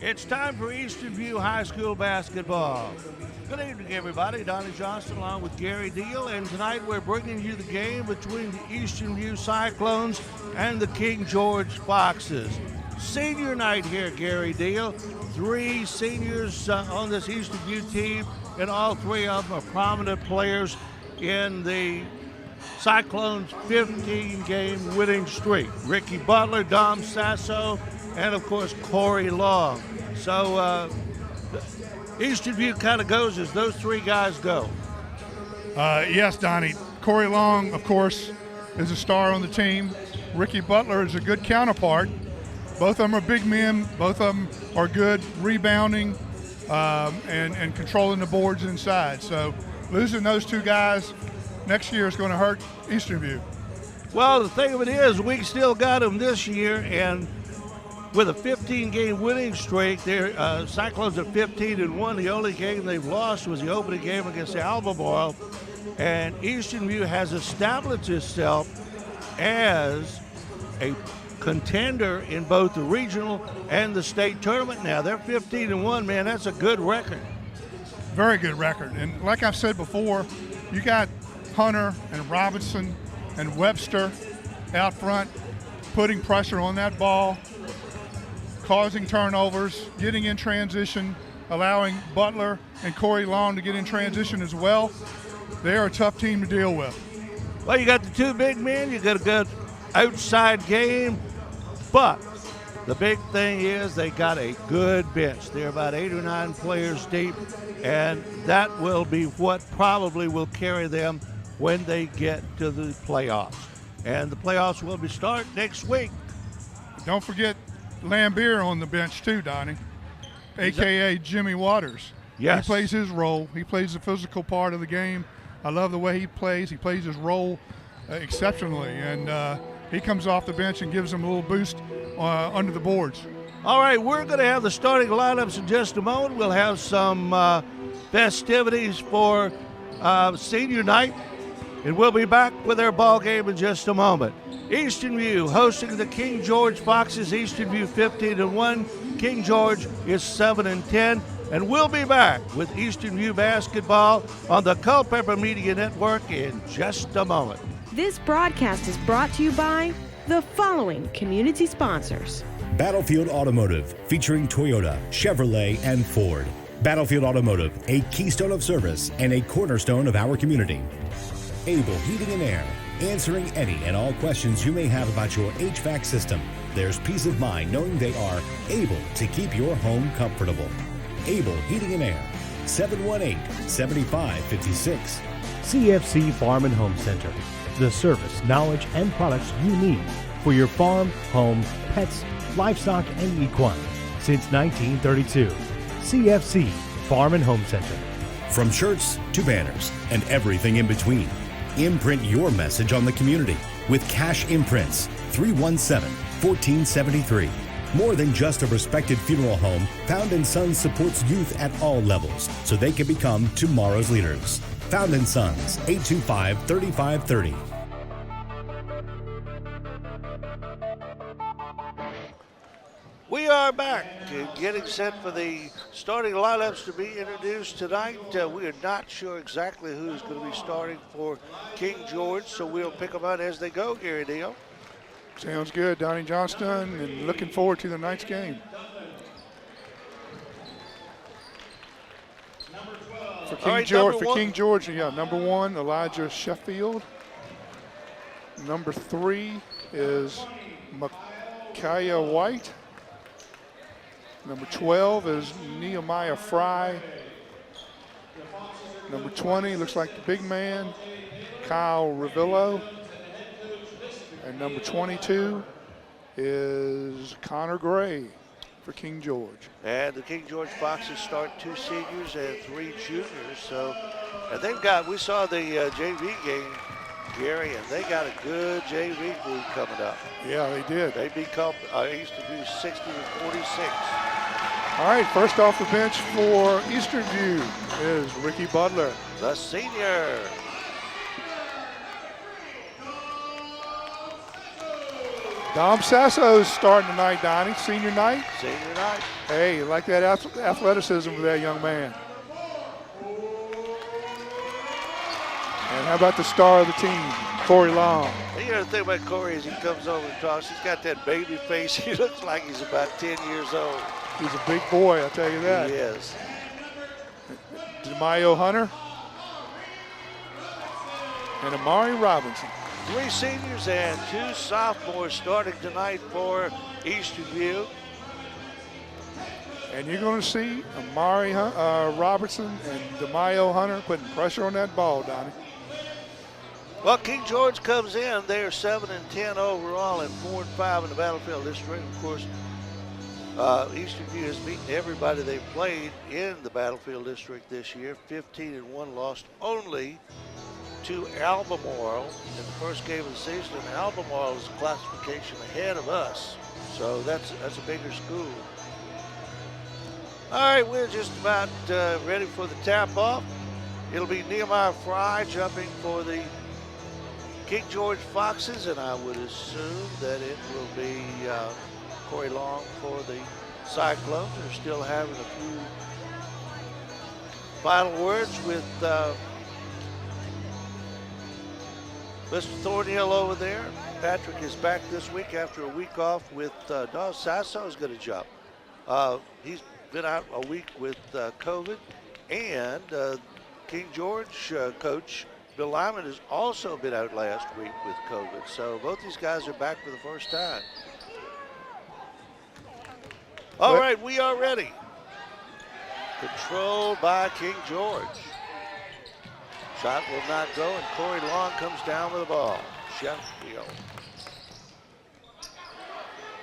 It's time for Eastern View High School basketball. Good evening, everybody. Donnie Johnston along with Gary Deal, and tonight we're bringing you the game between the Eastern View Cyclones and the King George Foxes. Senior night here, Gary Deal. 3 seniors on this Eastern View team, and all 3 of them are prominent players in the Cyclones' 15-game winning streak. Ricky Butler, Dom Sasso, and of course Corey Long. So Eastern View kind of goes as those 3 guys go. Yes, Donnie. Corey Long, of course, is a star on the team. Ricky Butler is a good counterpart. Both of them are big men. Both of them are good rebounding and controlling the boards inside. So losing those 2 guys next year is going to hurt Eastern View. Well, the thing of it is, we still got them this year, and with a 15-game winning streak, their Cyclones are 15-1. The only game they've lost was the opening game against Albemarle, and Eastern View has established itself as a contender in both the regional and the state tournament now. They're 15-1, man. That's a good record. Very good record. And like I've said before, you got Hunter and Robinson and Webster out front putting pressure on that ball, causing turnovers, getting in transition, allowing Butler and Corey Long to get in transition as well. They're a tough team to deal with. Well, you got the 2 big men. You got a good outside game. But the big thing is they got a good bench. They're about 8 or 9 players deep, and that will be what probably will carry them when they get to the playoffs. And the playoffs will be start next week. Don't forget Lambier on the bench too, Donnie, a.k.a. Jimmy Waters. Yes. He plays his role. He plays the physical part of the game. I love the way he plays. He plays his role exceptionally, and he comes off the bench and gives them a little boost under the boards. All right, we're going to have the starting lineups in just a moment. We'll have some festivities for senior night, and we'll be back with our ball game in just a moment. Eastern View hosting the King George Foxes. Eastern View 15-1. King George is 7-10. And we'll be back with Eastern View basketball on the Culpeper Media Network in just a moment. This broadcast is brought to you by the following community sponsors. Battlefield Automotive, featuring Toyota, Chevrolet, and Ford. Battlefield Automotive, a keystone of service and a cornerstone of our community. Able Heating and Air, answering any and all questions you may have about your HVAC system. There's peace of mind knowing they are able to keep your home comfortable. Able Heating and Air, 718-7556. CFC Farm and Home Center. The service, knowledge, and products you need for your farm, home, pets, livestock, and equine since 1932. CFC Farm and Home Center. From shirts to banners and everything in between, imprint your message on the community with Cash Imprints, 317-1473. More than just a respected funeral home, Found & Sons supports youth at all levels so they can become tomorrow's leaders. Found & Sons, 825-3530. We are back getting set for the starting lineups to be introduced tonight. We are not sure exactly who's going to be starting for King George, so we'll pick them out as they go, Gary Deal. Sounds good, Donnie Johnston, and looking forward to the night's game. For King George, number 1, Elijah Sheffield. Number 3 is Micaiah White. Number 12 is Nehemiah Fry. Number 20 looks like the big man, Kyle Ravillo. And number 22 is Connor Gray for King George. And the King George Foxes start 2 seniors and 3 juniors. So, and we saw the JV game, Gary, and they got a good JV group coming up. Yeah, they did. They beat Eastern View 60-46. All right, first off the bench for Eastern View is Ricky Butler, the senior. Dom Sasso's starting tonight, Donnie. Senior night. Senior night. Hey, you like that athleticism with that young man. And how about the star of the team, Corey Long? You know the thing about Corey is he comes over and talks. He's got that baby face. He looks like he's about 10 years old. He's a big boy, I'll tell you that. He is. DeMaio Hunter and Amari Robinson. 3 seniors and 2 sophomores starting tonight for Eastern View. And you're going to see Amari Robertson and DeMaio Hunter putting pressure on that ball, Donnie. Well, King George comes in. They are 7-10 overall and 4-5 in the Battlefield District. Of course, Eastern View has beaten everybody they've played in the Battlefield District this year. 15-1, lost only to Albemarle in the first game of the season. And Albemarle is a classification ahead of us, so that's a bigger school. All right, we're just about ready for the tap-off. It'll be Nehemiah Fry jumping for the King George Foxes, and I would assume that it will be Corey Long for the Cyclones. They're still having a few final words with Mr. Thornhill over there. Patrick is back this week after a week off with Don Sasso is going to jump. He's been out a week with COVID, and King George coach Bill Lyman has also been out last week with COVID. So both these guys are back for the first time. All right, we are ready. Controlled by King George. Shot will not go, and Corey Long comes down with the ball. Sheffield.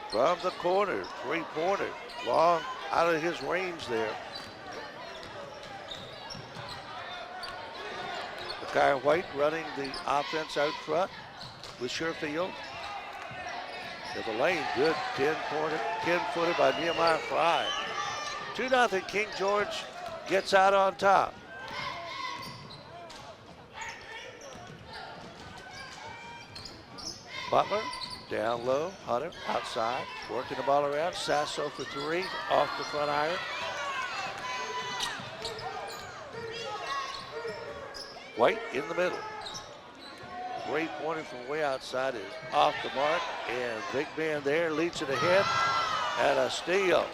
From the corner, 3-pointer. Long out of his range there. Kyle White running the offense out front with Sherfield. To the lane, good 10-footer by Nehemiah Fry. 2-0 King George gets out on top. Butler down low, Hunter outside, working the ball around. Sasso for 3, off the front iron. White in the middle. 3-pointer from way outside is off the mark, and big man there leads it ahead, and a steal.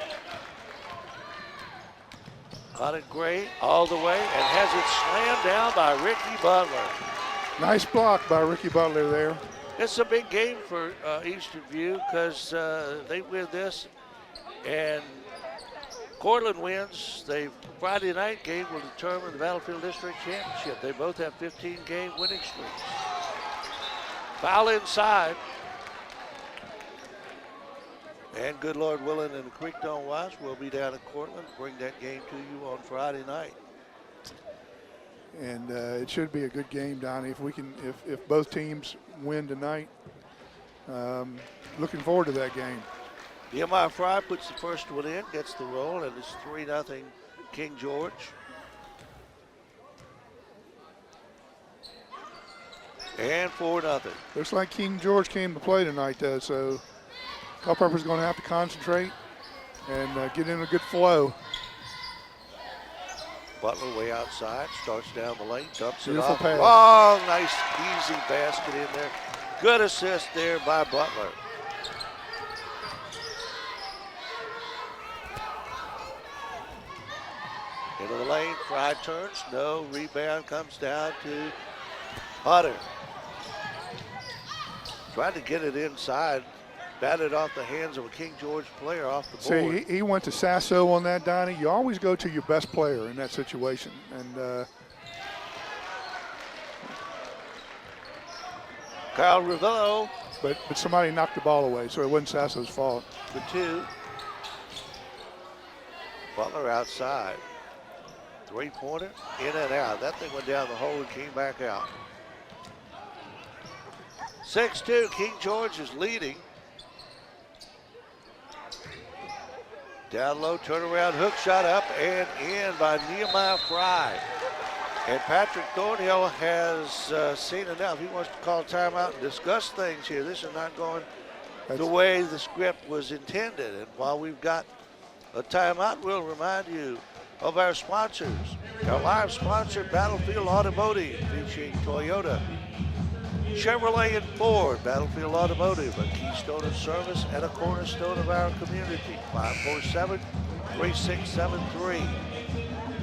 Hunter Gray all the way, and has it slammed down by Ricky Butler. Nice block by Ricky Butler there. It's a big game for Eastern View because they win this, and Cortland wins. The Friday night game will determine the Battlefield District Championship. They both have 15-game winning streaks. Foul inside. And good Lord willing, and the Creek Don't Watch will be down in Cortland. Bring that game to you on Friday night. And it should be a good game, Donnie. If both teams win tonight, looking forward to that game. Nehemiah Fry puts the first one in, gets the roll, and it's 3-0 King George. And 4-0. Looks like King George came to play tonight, though, so Culpeper's going to have to concentrate and get in a good flow. Butler way outside, starts down the lane, dumps Beautiful it off. pass. Oh, nice, easy basket in there. Good assist there by Butler. Into the lane, Fry turns, no, rebound comes down to Hunter. Tried to get it inside, batted off the hands of a King George player off the board. See, he went to Sasso on that, Donnie. You always go to your best player in that situation. And Kyle Ravello. but somebody knocked the ball away, so it wasn't Sasso's fault. The 2. Butler outside. 3-pointer, in and out. That thing went down the hole and came back out. 6-2, King George is leading. Down low, turnaround, hook shot up and in by Nehemiah Fry. And Patrick Thornhill has seen enough. He wants to call timeout and discuss things here. This is not going the way the script was intended. And while we've got a timeout, we'll remind you of our sponsors. Our live sponsor, Battlefield Automotive, featuring Toyota, Chevrolet, and Ford. Battlefield Automotive, a keystone of service and a cornerstone of our community. 547-3673.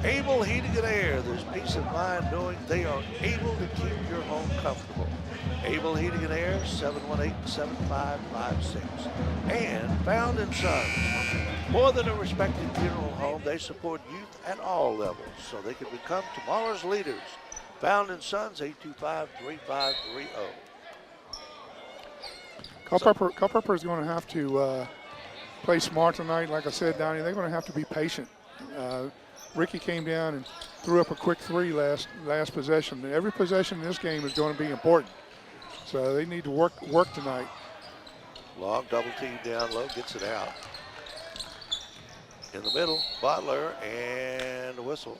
Able Heating and Air. There's peace of mind knowing they are able to keep your home comfortable. Able Heating and Air, 718-7556. And Found & Sons. More than a respected funeral home, they support youth at all levels so they can become tomorrow's leaders. Found & Sons, 825-3530. Culpeper is going to have to play smart tonight. Like I said, Donnie, they're going to have to be patient. Ricky came down and threw up a quick 3 last possession. Every possession in this game is going to be important. So they need to work tonight. Long double team down low, gets it out. In the middle, Butler and a whistle.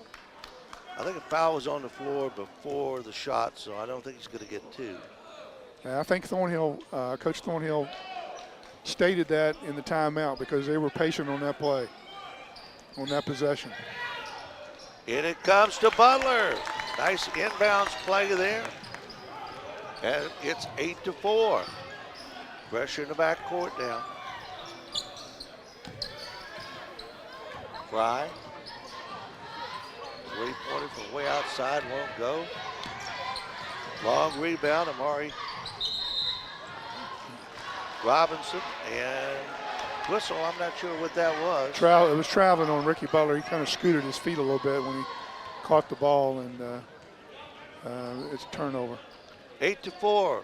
I think a foul was on the floor before the shot, so I don't think he's going to get 2. I think Thornhill, Coach Thornhill stated that in the timeout because they were patient on that play, on that possession. In it comes to Butler. Nice inbounds play there. And it's 8-4. Pressure in the backcourt now. Fry. Three-pointer from way outside, won't go. Long rebound, Amari Robinson, and whistle. I'm not sure what that was. It was traveling on Ricky Butler. He kind of scooted his feet a little bit when he caught the ball, and it's a turnover. 8-4.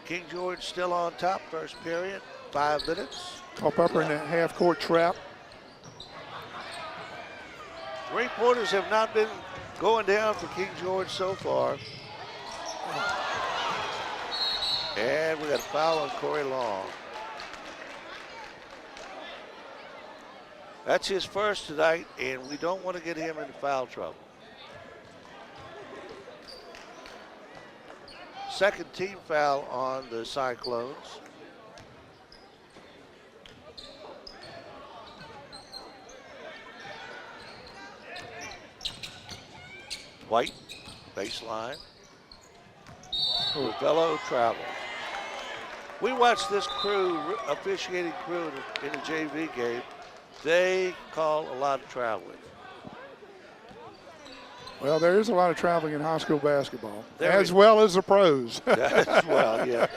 King George still on top, first period, 5 minutes. Culpeper in that half-court trap. Three-pointers have not been going down for King George so far. And we got a foul on Corey Long. That's his first tonight, and we don't want to get him into foul trouble. Second team foul on the Cyclones. White, baseline. Fellow travel. We watched this crew, officiating crew in a JV game. They call a lot of traveling. Well, there is a lot of traveling in high school basketball, well as the pros. Well, yeah.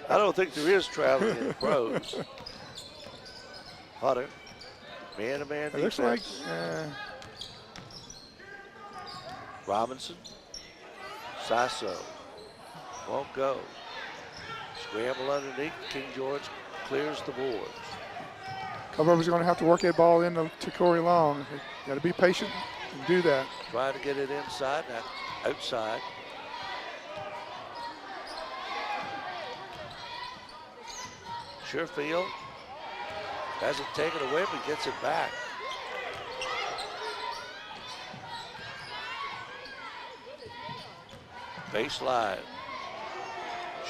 I don't think there is traveling in the pros. Hutter, man-to-man defense. Looks like Robinson, Sasso, won't go. Scramble underneath, King George clears the boards. Culpeper's going to have to work that ball into Corey Long. Got to be patient and do that. Trying to get it inside, not outside. Sherfield hasn't taken away, but gets it back. Baseline.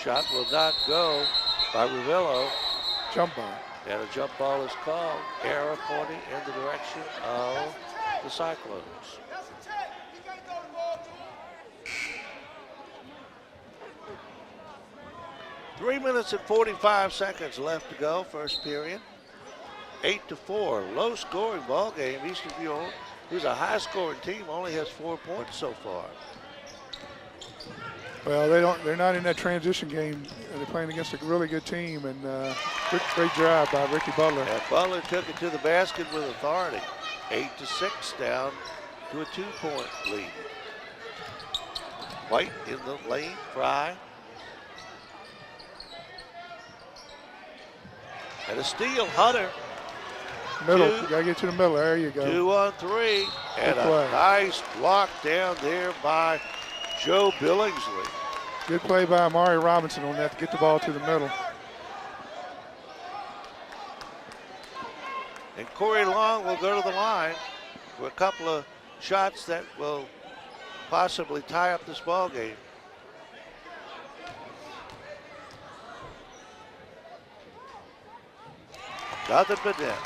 Shot will not go by Ravello. Jump ball. And a jump ball is called. Error pointing in the direction of the Cyclones. 3 minutes and 45 seconds left to go, first period. 8-4, low scoring ball game. Eastern View, who's a high scoring team, only has 4 points so far. Well, they're not in that transition game. They're playing against a really good team, and great drive by Ricky Butler. And Butler took it to the basket with authority. 8-6 down to a 2-point lead. White in the lane, Fry. And a steal, Hunter. Middle, you gotta get to the middle, there you go. 2 on 3, and a nice block down there by Joe Billingsley. Good play by Amari Robinson on that to get the ball to the middle. And Corey Long will go to the line for a couple of shots that will possibly tie up this ball game. Nothing but net.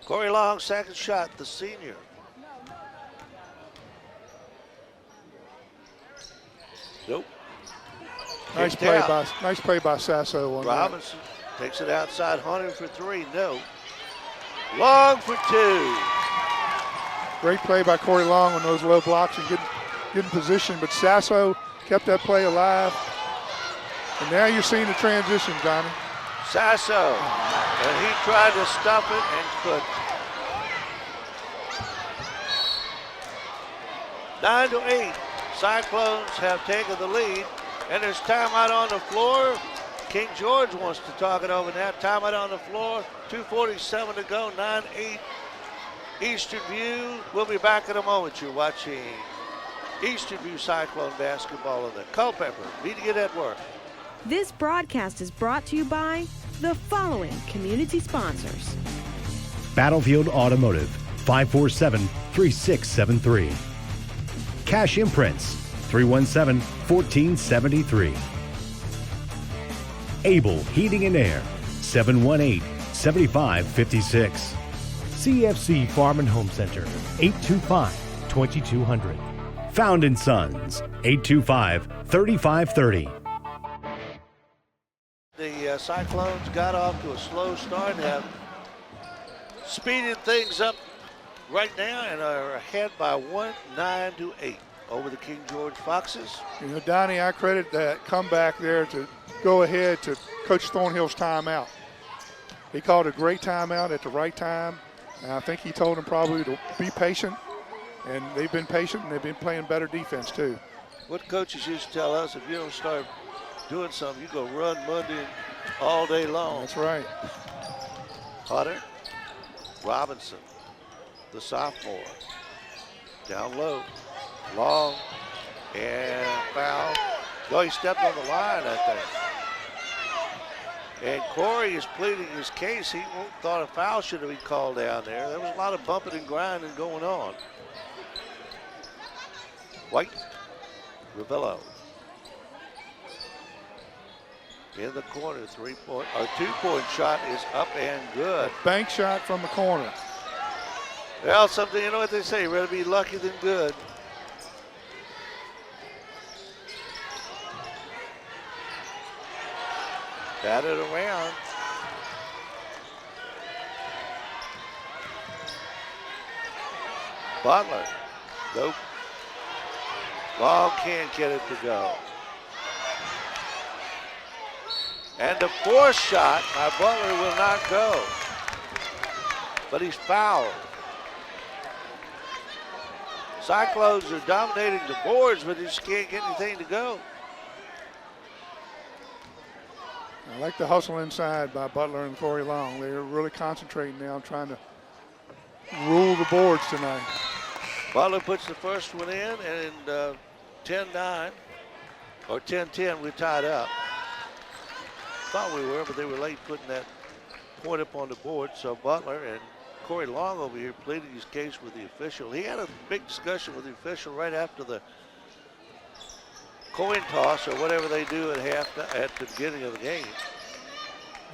Corey Long, second shot, the senior. Nope. Nice play by Sasso on Robinson takes it outside, Hunter for three, no. Long for two. Great play by Corey Long on those low blocks and get in position, but Sasso kept that play alive. And now you're seeing the transition, Donnie. Sasso, and he tried to stop it and couldn't. 9-8, Cyclones have taken the lead, and there's timeout on the floor. King George wants to talk it over now. Timeout on the floor, 2:47 to go, 9-8, Eastern View. We'll be back in a moment. You're watching Eastern View Cyclone basketball on the Culpeper Media Network. This broadcast is brought to you by the following community sponsors. Battlefield Automotive, 547-3673. Cash Imprints, 317-1473. Able Heating and Air, 718-7556. CFC Farm and Home Center, 825-2200. Found & Sons, 825-3530. The Cyclones got off to a slow start and have speeded things up right now and are ahead by 9-8 over the King George Foxes. You know, Donnie, I credit that comeback there to go ahead to Coach Thornhill's timeout. He called a great timeout at the right time, and I think he told them probably to be patient, and they've been patient, and they've been playing better defense too. What coaches used to tell us, if you don't start doing something, you go run Monday all day long. That's right. Hunter, Robinson, the sophomore, down low, long, and foul. No, he stepped on the line, I think. And Corey is pleading his case. He thought a foul should have been called down there. There was a lot of bumping and grinding going on. White, Ravello. In the corner, two-point shot is up and good. Bank shot from the corner. Well, something, you know what they say, rather be lucky than good. Batted around. Butler, nope. Long can't get it to go. And the fourth shot by Butler will not go. But he's fouled. Cyclones are dominating the boards, but they just can't get anything to go. I like the hustle inside by Butler and Corey Long. They're really concentrating now, trying to rule the boards tonight. Butler puts the first one in, and 10-9, or 10-10, we're tied up. Thought we were, but they were late putting that point up on the board. So Butler and Corey Long over here pleading his case with the official. He had a big discussion with the official right after the coin toss or whatever they do at the beginning of the game.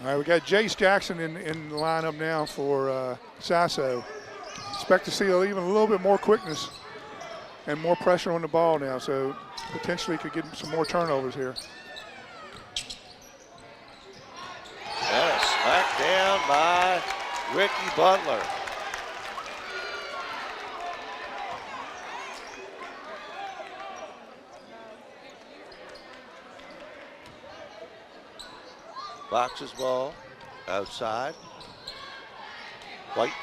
All right, we got Jace Jackson in the lineup now for Sasso. Expect to see even a little bit more quickness and more pressure on the ball now, so potentially could get some more turnovers here. And a smack down by Ricky Butler. Boxes ball outside. White,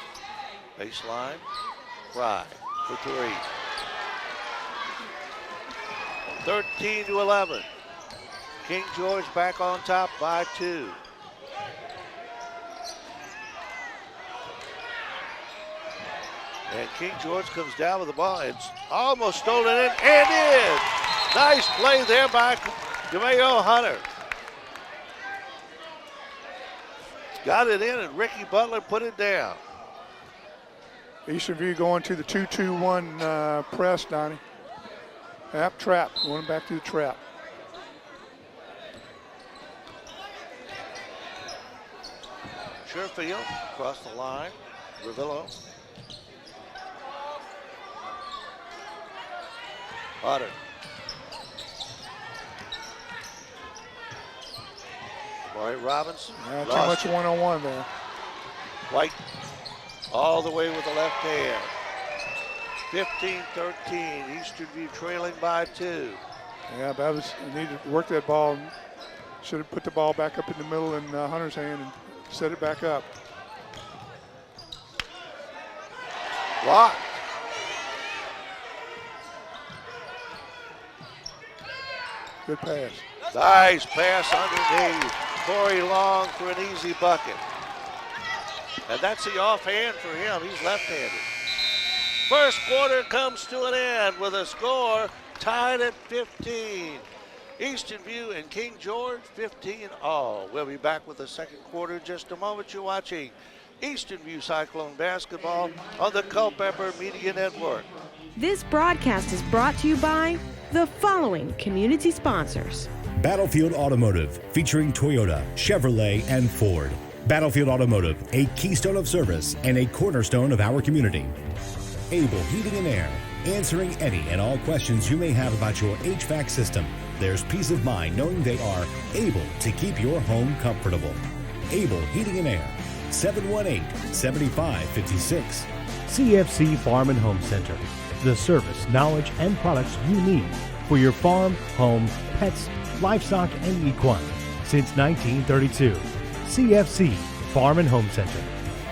baseline, Fry for three. 13-11. King George back on top by 2. And King George comes down with the ball. It's almost stolen in and in. Nice play there by DeMayo Hunter. Got it in, and Ricky Butler put it down. Eastern View going to the 2-2-1 press, Donnie. Trap, going back to the trap. Sherfield across the line. Ravillo. Potter. Murray Robinson. Too much one-on-one there. White all the way with the left hand. 15-13. Eastern View trailing by 2. Yeah, Babbitt needed to work that ball. Should have put the ball back up in the middle in Hunter's hand and set it back up. Blocked. Good pass. Nice pass underneath. Corey Long for an easy bucket. And that's the offhand for him. He's left-handed. First quarter comes to an end with a score tied at 15. Eastern View and King George 15 all. We'll be back with the second quarter in just a moment. You're watching Eastern View Cyclone basketball on the Culpeper Media Network. This broadcast is brought to you by the following community sponsors. Battlefield Automotive, featuring Toyota, Chevrolet, and Ford. Battlefield Automotive, a keystone of service and a cornerstone of our community. Able Heating and Air, answering any and all questions you may have about your HVAC system. There's peace of mind knowing they are able to keep your home comfortable. Able Heating and Air, 718-7556. CFC Farm and Home Center, the service, knowledge, and products you need for your farm, home, pets, livestock, and equine. Since 1932, CFC Farm and Home Center.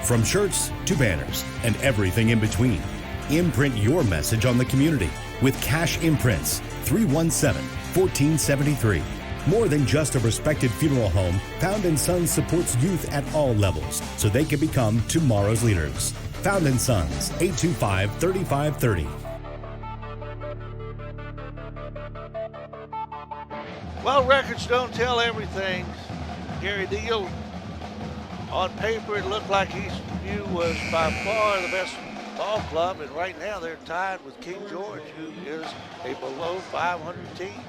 From shirts to banners and everything in between, imprint your message on the community with Cash Imprints, 317-1473. More than just a respected funeral home, Found & Sons supports youth at all levels so they can become tomorrow's leaders. Found & Sons, 825-3530. Well, records don't tell everything. Gary Deal, on paper, it looked like Eastern View was by far the best ball club, and right now they're tied with King George, who is a below 500 team.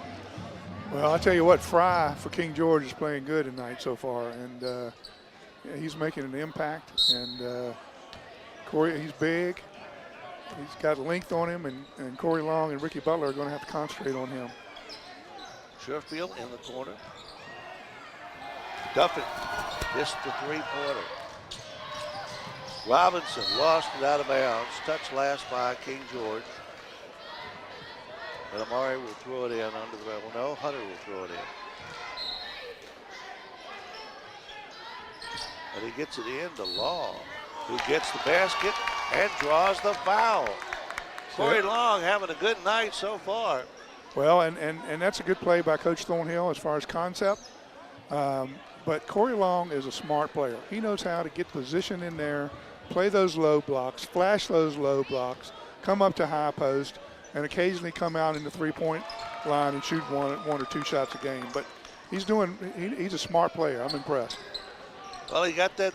Well, I'll tell you what, Fry for King George is playing good tonight so far, and yeah, he's making an impact. And Corey, he's big. He's got length on him, and Corey Long and Ricky Butler are going to have to concentrate on him. Sherfield in the corner. Duffin missed the three-pointer. Robinson lost it out of bounds. Touched last by King George. But Amari will throw it in under the rim. No, Hunter will throw it in. And he gets it in to Long, who gets the basket and draws the foul. Corey Long having a good night so far. Well, and that's a good play by Coach Thornhill as far as concept. But Corey Long is a smart player. He knows how to get position in there, play those low blocks, flash those low blocks, come up to high post, and occasionally come out in the three-point line and shoot one or two shots a game. But he's a smart player. I'm impressed. Well, he got that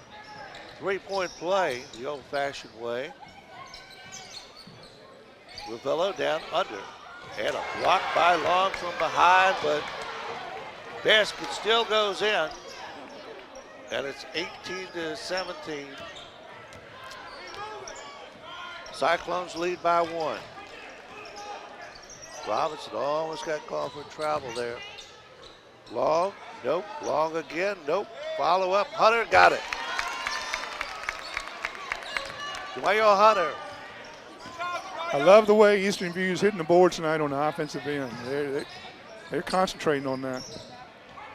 three-point play the old-fashioned way. Ravillo down under. And a block by Long from behind, but basket still goes in. And it's 18-17. Cyclones lead by 1. Robinson almost got called for travel there. Long, nope. Long again, nope. Follow up, Hunter got it. Dwayne Hunter. I love the way Eastern View is hitting the board tonight on the offensive end. They're concentrating on that.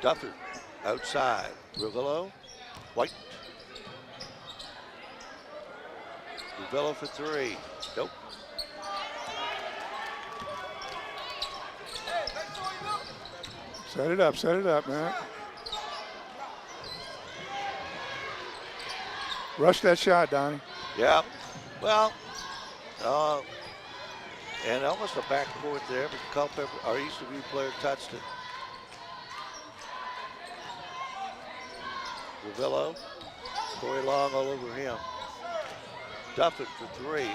Duffin outside. Ravillo, White. Ravillo for three. Nope. Set it up, man. Rush that shot, Donnie. Yeah. Well, and almost a backcourt there, but Culpeper, our Eastern View player, touched it. Ravillo, Corey Long all over him. Duffin for three.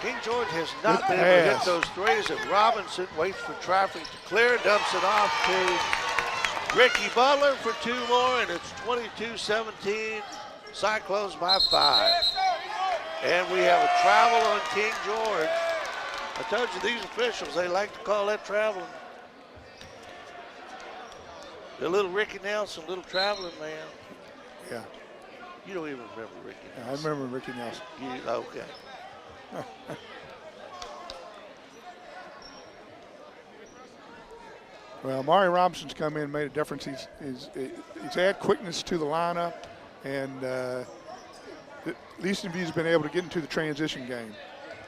King George has not been able to hit those threes, and Robinson waits for traffic to clear, dumps it off to Ricky Butler for 2 more, and it's 22-17, Cyclones by 5. And we have a travel on King George. I told you these officials, they like to call that traveling. The little Ricky Nelson, little traveling man. Yeah. You don't even remember Ricky Nelson. I remember Ricky Nelson. Okay. Well, Amari Robinson's come in and made a difference. He's added quickness to the lineup, and Eastern View's been able to get into the transition game.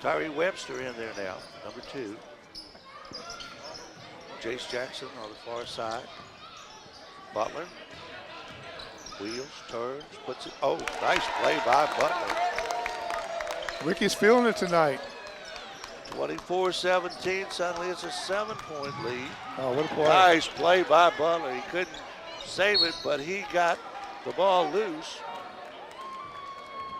Tyree Webster in there now, number 2. Jace Jackson on the far side. Butler. Wheels, turns, puts it. Oh, nice play by Butler. Ricky's feeling it tonight. 24-17, suddenly it's a 7-point lead. Oh, what a play. Nice play by Butler. He couldn't save it, but he got the ball loose.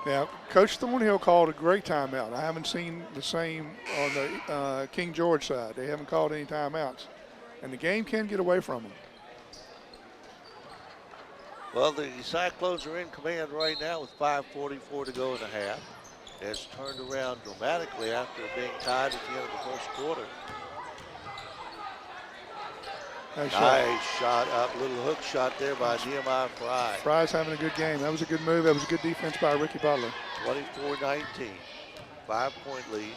Now, Coach Thornhill called a great timeout. I haven't seen the same on the King George side. They haven't called any timeouts. And the game can get away from them. Well, the Cyclones are in command right now with 5:44 to go in the half. Has turned around dramatically after being tied at the end of the first quarter. Nice shot up, little hook shot there by Nehemiah Fry. Fry's having a good game. That was a good move. That was a good defense by Ricky Butler. 24-19, 5-point lead.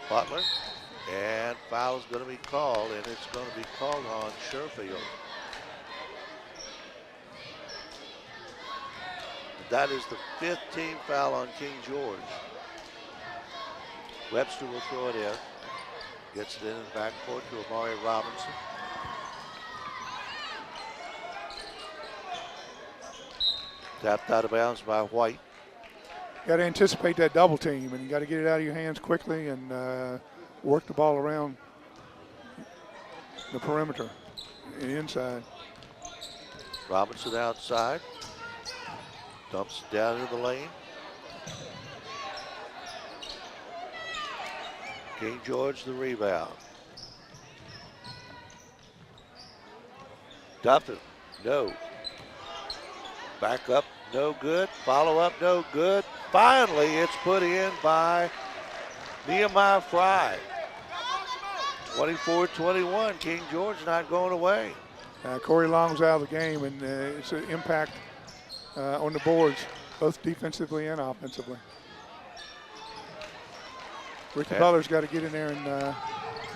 Butler, and foul's going to be called, and it's going to be called on Sherfield. That is the 5th team foul on King George. Webster will throw it in. Gets it in the backcourt to Amari Robinson. Tapped out of bounds by White. Got to anticipate that double team, and you got to get it out of your hands quickly and work the ball around the perimeter, inside. Robinson outside. Dumps it down into the lane. King George the rebound. Duffin, no. Back up, no good. Follow up, no good. Finally, it's put in by Nehemiah Fry. 24-21, King George not going away. Corey Long's out of the game, and it's an impact on the boards, both defensively and offensively. Ricky Butler's got to get in there and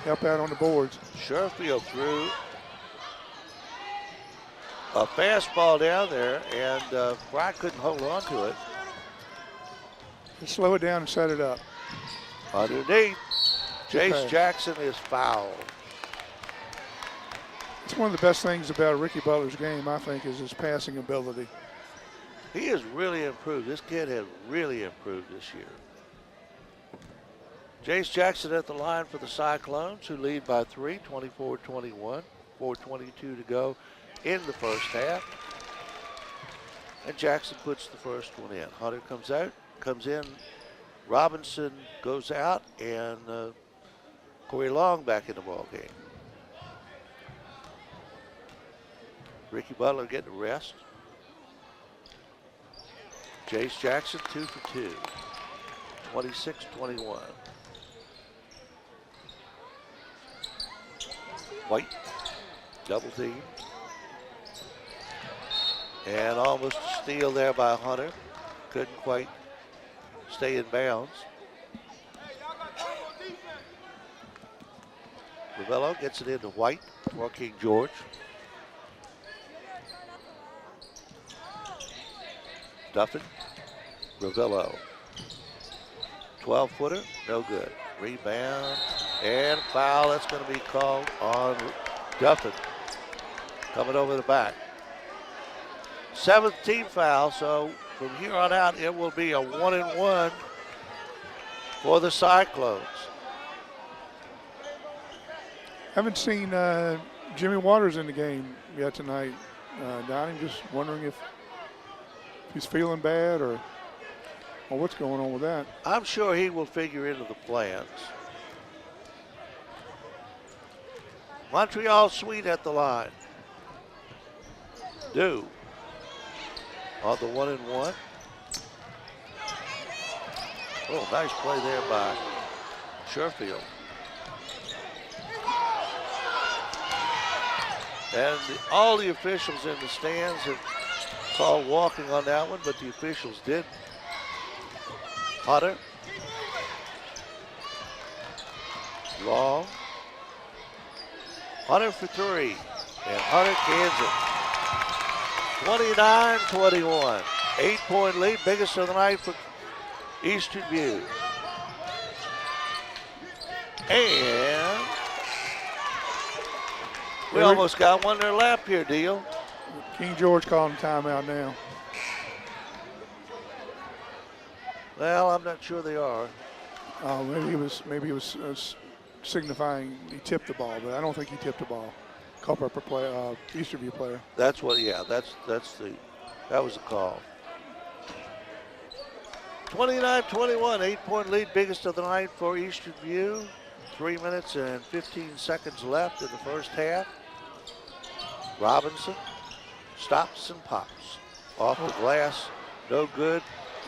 help out on the boards. Sherfield threw a fastball down there, and Fry couldn't hold on to it. Just slow it down and set it up. Underneath, Jace Jackson is fouled. It's one of the best things about Ricky Butler's game, I think, is his passing ability. He has really improved. This kid has really improved this year. Jace Jackson at the line for the Cyclones, who lead by 3, 24-21, 4:22 to go in the first half. And Jackson puts the first one in. Hunter comes in. Robinson goes out, and Corey Long back in the ball game. Ricky Butler getting a rest. Jace Jackson 2 for 2, 26-21. White, double team. And almost a steal there by Hunter. Couldn't quite stay in bounds. Ravello gets it into White for King George. Duffin, Ravello. 12-footer, no good. Rebound and foul. That's going to be called on Duffin. Coming over the back. 7th team foul, so from here on out, it will be a 1-and-1 for the Cyclones. Haven't seen Jimmy Waters in the game yet tonight, Donnie. Just wondering if he's feeling bad or Well, what's going on with that? I'm sure he will figure into the plans. Montreal Sweet at the line. Dew on the 1-and-1. Oh, nice play there by Sherfield. And all the officials in the stands have called walking on that one, but the officials did. Hunter. Long. Hunter for three. And Hunter cans it. 29-21. 8-point lead, biggest of the night for Eastern View. And we almost got one in their lap here, Deal. King George calling timeout now. Well, I'm not sure they are. Maybe he was signifying he tipped the ball, but I don't think he tipped the ball. Culper player, Eastern View player. That's what. Yeah, that was the call. 29-21, 8-point lead, biggest of the night for Eastern View. 3 minutes and 15 seconds left in the first half. Robinson stops and pops off the glass, no good.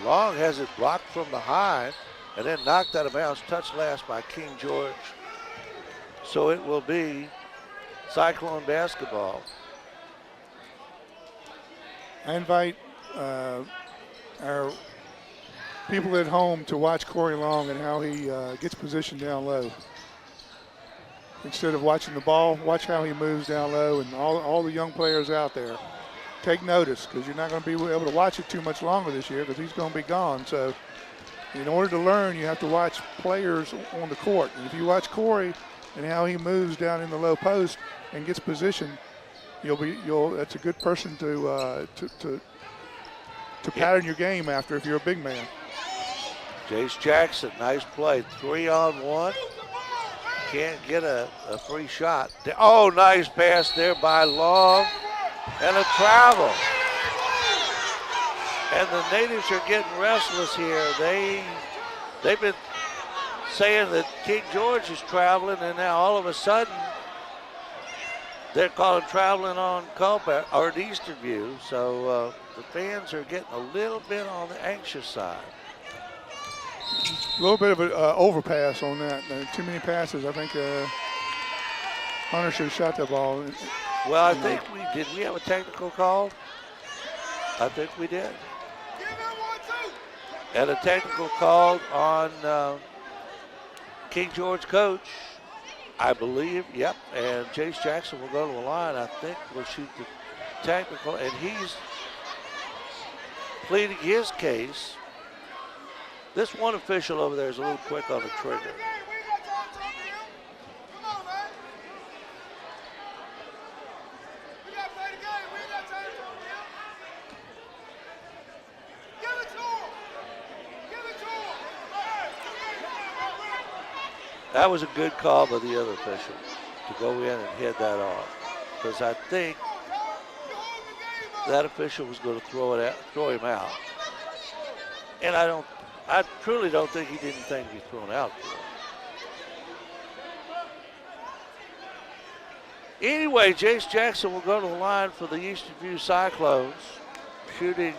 Long has it blocked from behind and then knocked out of bounds, touched last by King George. So it will be Cyclone basketball. I invite our people at home to watch Corey Long and how he gets positioned down low. Instead of watching the ball, watch how he moves down low, and all the young players out there. Take notice, because you're not going to be able to watch it too much longer this year because he's going to be gone. So in order to learn, you have to watch players on the court. And if you watch Corey and how he moves down in the low post and gets positioned, that's a good person to pattern your game after if you're a big man. Jace Jackson, nice play. 3-on-1. Can't get a free shot. Oh, nice pass there by Long. And a travel. And the natives are getting restless here. They've been saying that King George is traveling, and now all of a sudden they're calling traveling on Culper or at Eastern View. So the fans are getting a little bit on the anxious side. A little bit of an overpass on that. Too many passes. I think Hunter should have shot that ball. Well, I think we did. We have a technical call? I think we did. And a technical call on King George coach, I believe. Yep. And Jace Jackson will go to the line. I think we'll shoot the technical. And he's pleading his case. This one official over there is a little quick on the trigger. That was a good call by the other official to go in and head that off, because I think that official was going to throw him out. And I truly don't think he didn't think he'd be thrown out for it. Anyway, Jace Jackson will go to the line for the Eastern View Cyclones, shooting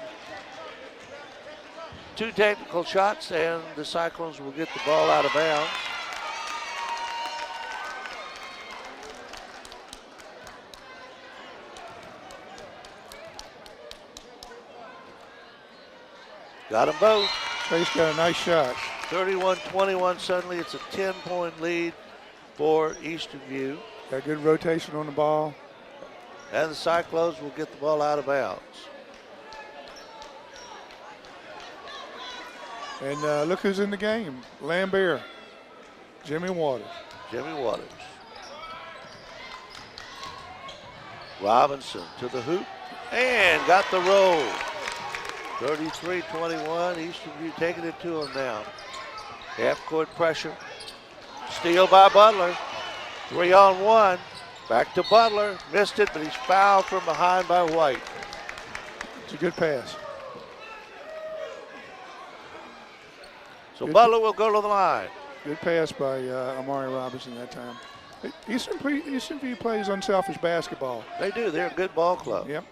2 technical shots, and the Cyclones will get the ball out of bounds. Got them both. Chase got a nice shot. 31-21, suddenly it's a 10-point lead for Eastern View. Got good rotation on the ball. And the Cyclones will get the ball out of bounds. And look who's in the game. Lambert, Jimmy Waters. Jimmy Waters. Robinson to the hoop and got the roll. 33-21, Eastern View taking it to him now. Half-court pressure. Steal by Butler. 3-on-1. Back to Butler. Missed it, but he's fouled from behind by White. It's a good pass. So Butler will go to the line. Good pass by Amari Robinson that time. Eastern View plays unselfish basketball. They do. They're a good ball club. Yep.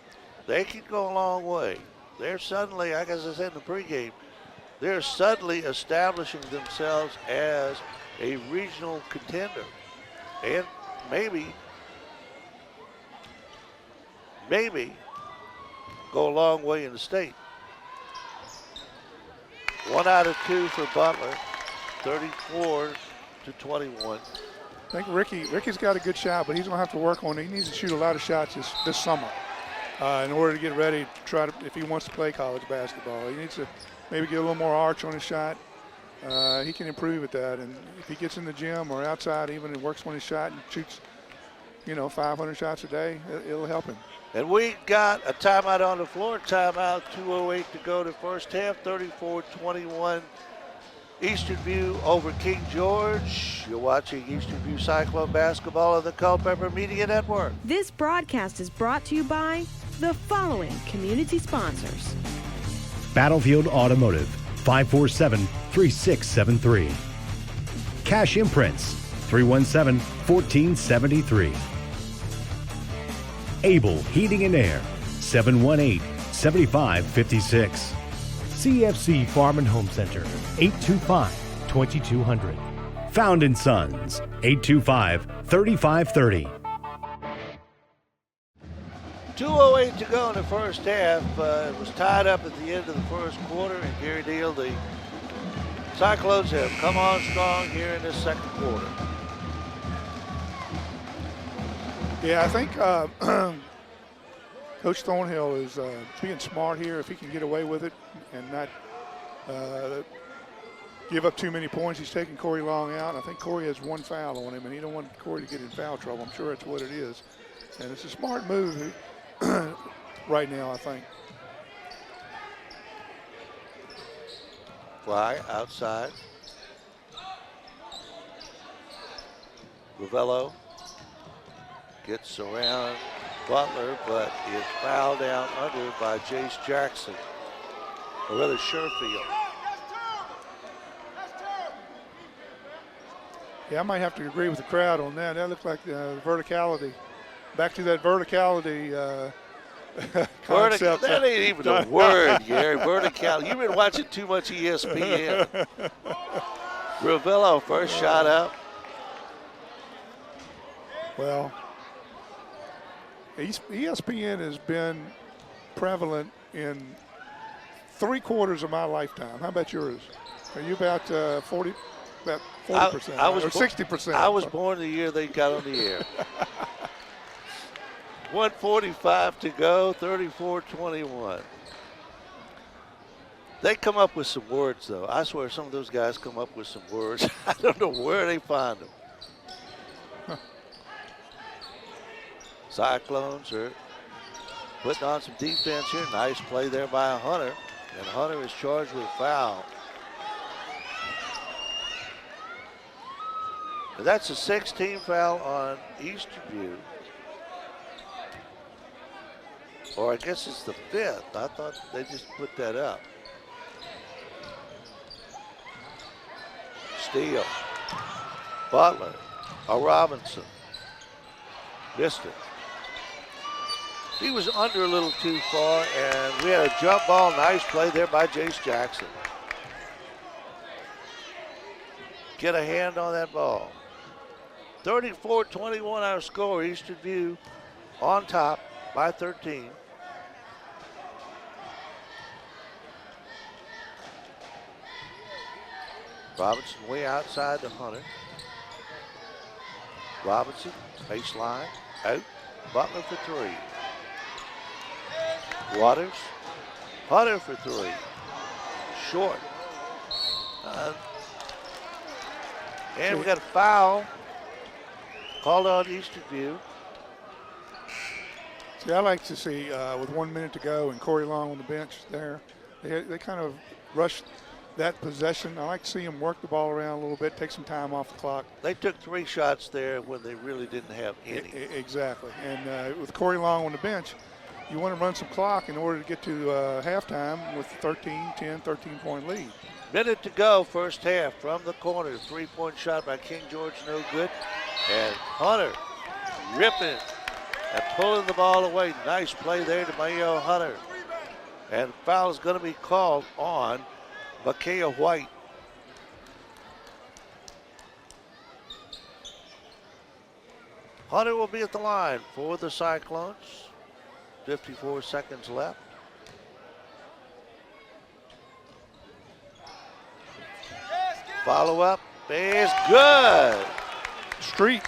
They can go a long way. They're suddenly, like as I said in the pregame, they're suddenly establishing themselves as a regional contender. And maybe go a long way in the state. 1 out of 2 for Butler, 34-21. I think Ricky's got a good shot, but he's going to have to work on it. He needs to shoot a lot of shots this summer in order to get ready to try to, if he wants to play college basketball. He needs to maybe get a little more arch on his shot. He can improve at that, and if he gets in the gym or outside even and works on his shot and shoots, 500 shots a day, it'll help him. And we got a timeout on the floor. Timeout, 2:08 to go to first half, 34-21. Eastern View over King George. You're watching Eastern View Cyclone basketball on the Culpeper Media Network. This broadcast is brought to you by the following community sponsors. Battlefield Automotive, 547-3673. Cash Imprints, 317-1473. Able Heating and Air, 718-7556. CFC Farm and Home Center, 825-2200. Found & Sons, 825-3530. 2:08 to go in the first half. It was tied up at the end of the first quarter, and Gary Deal, the Cyclones have come on strong here in this second quarter. Yeah, I think Coach Thornhill is being smart here. If he can get away with it and not give up too many points, he's taking Corey Long out. I think Corey has 1 foul on him, and he don't want Corey to get in foul trouble. I'm sure that's what it is. And it's a smart move right now, I think. Fly outside. Ravello gets around Butler, but is fouled down under by Jace Jackson, or rather Sherfield. Yeah, I might have to agree with the crowd on that. That looked like verticality. Back to that verticality concept. That ain't even a word, Gary. Verticality. You've been watching too much ESPN. Ravello, first shot up. Well, ESPN has been prevalent in 3/4 of my lifetime. How about yours? Are you about 40%? About 40%, or 60%? I was born the year they got on the air. 1:45 to go, 34-21. They come up with some words, though. I swear some of those guys come up with some words. I don't know where they find them. Cyclones are putting on some defense here. Nice play there by Hunter. And Hunter is charged with a foul. And that's a 16 foul on Eastern View. Or I guess it's the 5th. I thought they just put that up. Steele. Butler. Robinson. Missed it. He was under a little too far, and we had a jump ball. Nice play there by Jace Jackson. Get a hand on that ball. 34-21 our score. Eastern View on top by 13. Robinson way outside to Hunter. Robinson, baseline, out. Butler for 3. Waters, Hunter for 3. Short. And we got a foul called on Eastern View. See, I like to see with 1 minute to go and Corey Long on the bench there, they kind of rushed that possession. I like to see them work the ball around a little bit, take some time off the clock. They took 3 shots there when they really didn't have any. Exactly. And with Corey Long on the bench, you want to run some clock in order to get to halftime with 13-point lead. Minute to go, first half from the corner. Three-point shot by King George, no good. And Hunter ripping and pulling the ball away. Nice play there to Mayo Hunter. And foul is going to be called on Micaiah White. Hunter will be at the line for the Cyclones. 54 seconds left. Follow up is good. Street.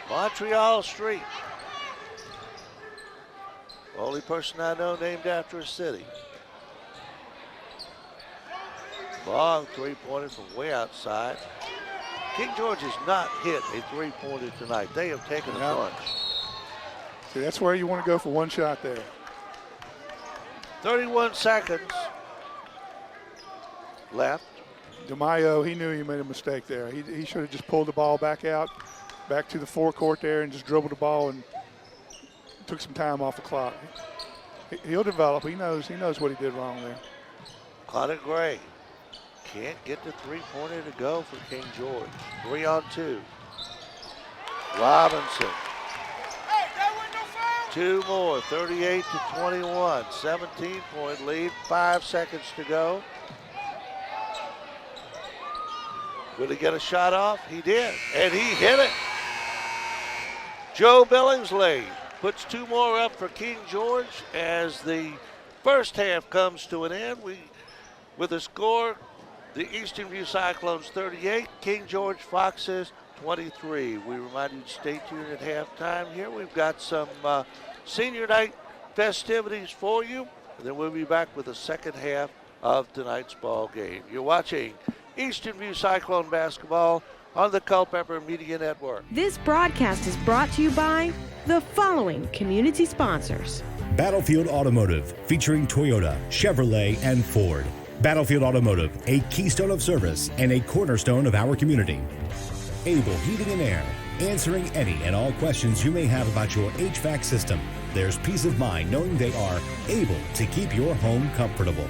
Montreal Street. Only person I know named after a city. Long three-pointer from way outside. King George has not hit a three-pointer tonight. They have taken a bunch. See, that's where you want to go for one shot there. 31 seconds left. DeMaio, he knew he made a mistake there. He should have just pulled the ball back to the forecourt there and just dribbled the ball and took some time off the clock. He'll develop. He knows what he did wrong there. Connor Gray can't get the three-pointer to go for King George. 3-on-2. Robinson. Two more, 38-21. 17-point lead, 5 seconds to go. Will he get a shot off? He did, and he hit it. Joe Billingsley puts two more up for King George as the first half comes to an end. With a score, the Eastern View Cyclones 38, King George Foxes 23. We remind you to stay tuned at halftime here. We've got some senior night festivities for you, and then we'll be back with the second half of tonight's ball game. You're watching Eastern View Cyclone basketball on the Culpeper Media Network. This broadcast is brought to you by the following community sponsors. Battlefield Automotive, featuring Toyota, Chevrolet, and Ford. Battlefield Automotive, a keystone of service and a cornerstone of our community. Able Heating and Air, answering any and all questions you may have about your HVAC system. There's peace of mind knowing they are able to keep your home comfortable.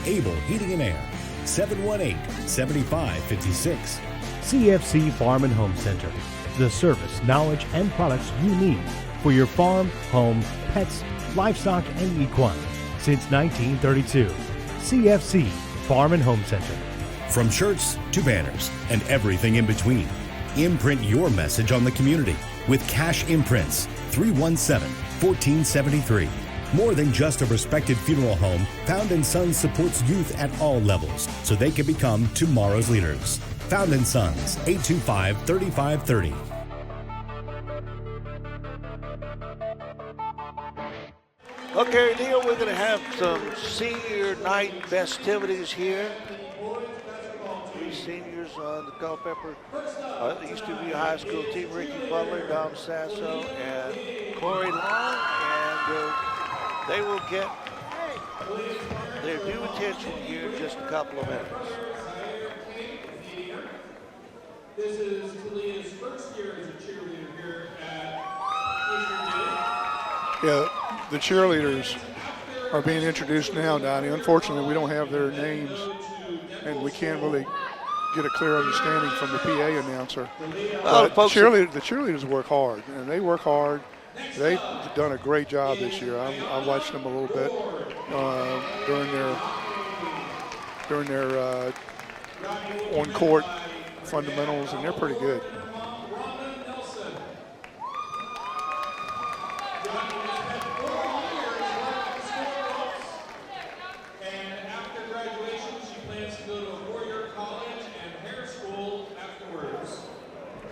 Able Heating and Air, 718-7556. CFC Farm and Home Center, the service, knowledge, and products you need for your farm, home, pets, livestock, and equine. Since 1932, CFC Farm and Home Center. From shirts to banners and everything in between, imprint your message on the community with Cash Imprints, 317-1473. More than just a respected funeral home, Found & Sons supports youth at all levels so they can become tomorrow's leaders. Found & Sons, 825-3530. Okay, Neil, we're going to have some senior night festivities here. Three seniors on the Culpeper Eastern View High School team: Ricky Butler, Dom Sasso, and Corey Long. And they will get their due attention here in just a couple of minutes. This is Talia's first year as a cheerleader here at Eastern View. Yeah, the cheerleaders are being introduced now, Donnie. Unfortunately, we don't have their names, and we can't really get a clear understanding from the PA announcer. But the cheerleaders work hard, and they work hard. They've done a great job this year. I watched them a little bit during their on-court fundamentals, and they're pretty good.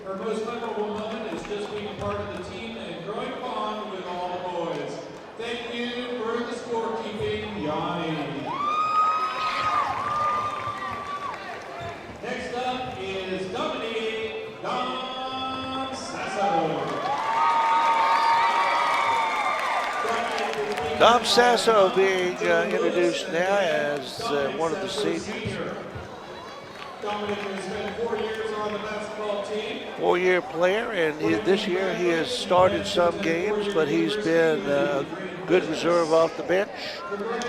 Her most memorable moment is just being part of the team and growing fond with all the boys. Thank you for the scorekeeping, Yanni. Next up is Dominique Dom Sasso. Dom Sasso being introduced now as one of the seniors. Dominic has spent 4 years on the basketball team. 4-year player, and this year he has started some games, but he's been a good reserve off the bench.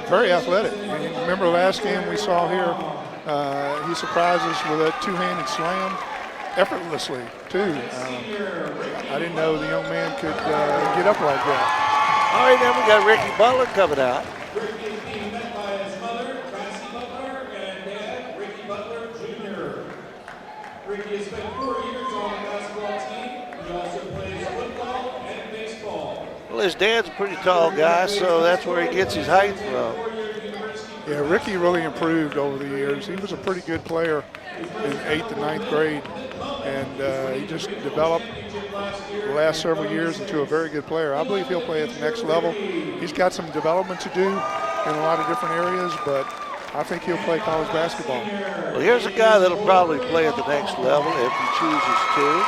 Very athletic. And remember last game we saw here, he surprised us with a two-handed slam effortlessly, too. I didn't know the young man could get up like that. All right, then we got Ricky Butler coming out. Ricky is being met by his mother, Cassie Butler, and dad, Ricky Butler Jr. Ricky has spent 4 years on the basketball team. He also plays football and baseball. Well, his dad's a pretty tall guy, so that's where he gets his height from. Yeah, Ricky really improved over the years. He was a pretty good player in 8th and 9th grade, and he just developed the last several years into a very good player. I believe he'll play at the next level. He's got some development to do in a lot of different areas, but I think he'll play college basketball. Well, here's a guy that'll probably play at the next level if he chooses to.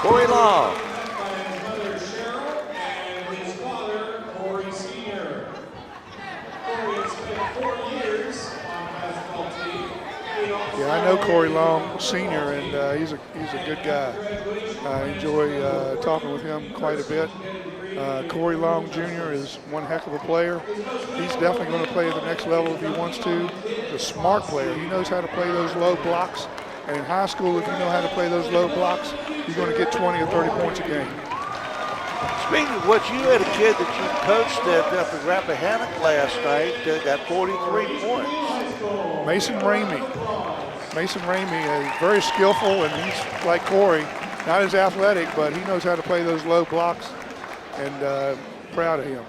Corey Long. Yeah, I know Corey Long Sr., and he's a good guy. I enjoy talking with him quite a bit. Corey Long Jr. is one heck of a player. He's definitely going to play at the next level if he wants to. He's a smart player. He knows how to play those low blocks. And in high school, if you know how to play those low blocks, you're going to get 20 or 30 points a game. Speaking of which, you had a kid that you coached up at Rappahannock last night that got 43 points. Mason Ramey is very skillful, and he's like Corey, not as athletic, but he knows how to play those low blocks, and proud of him.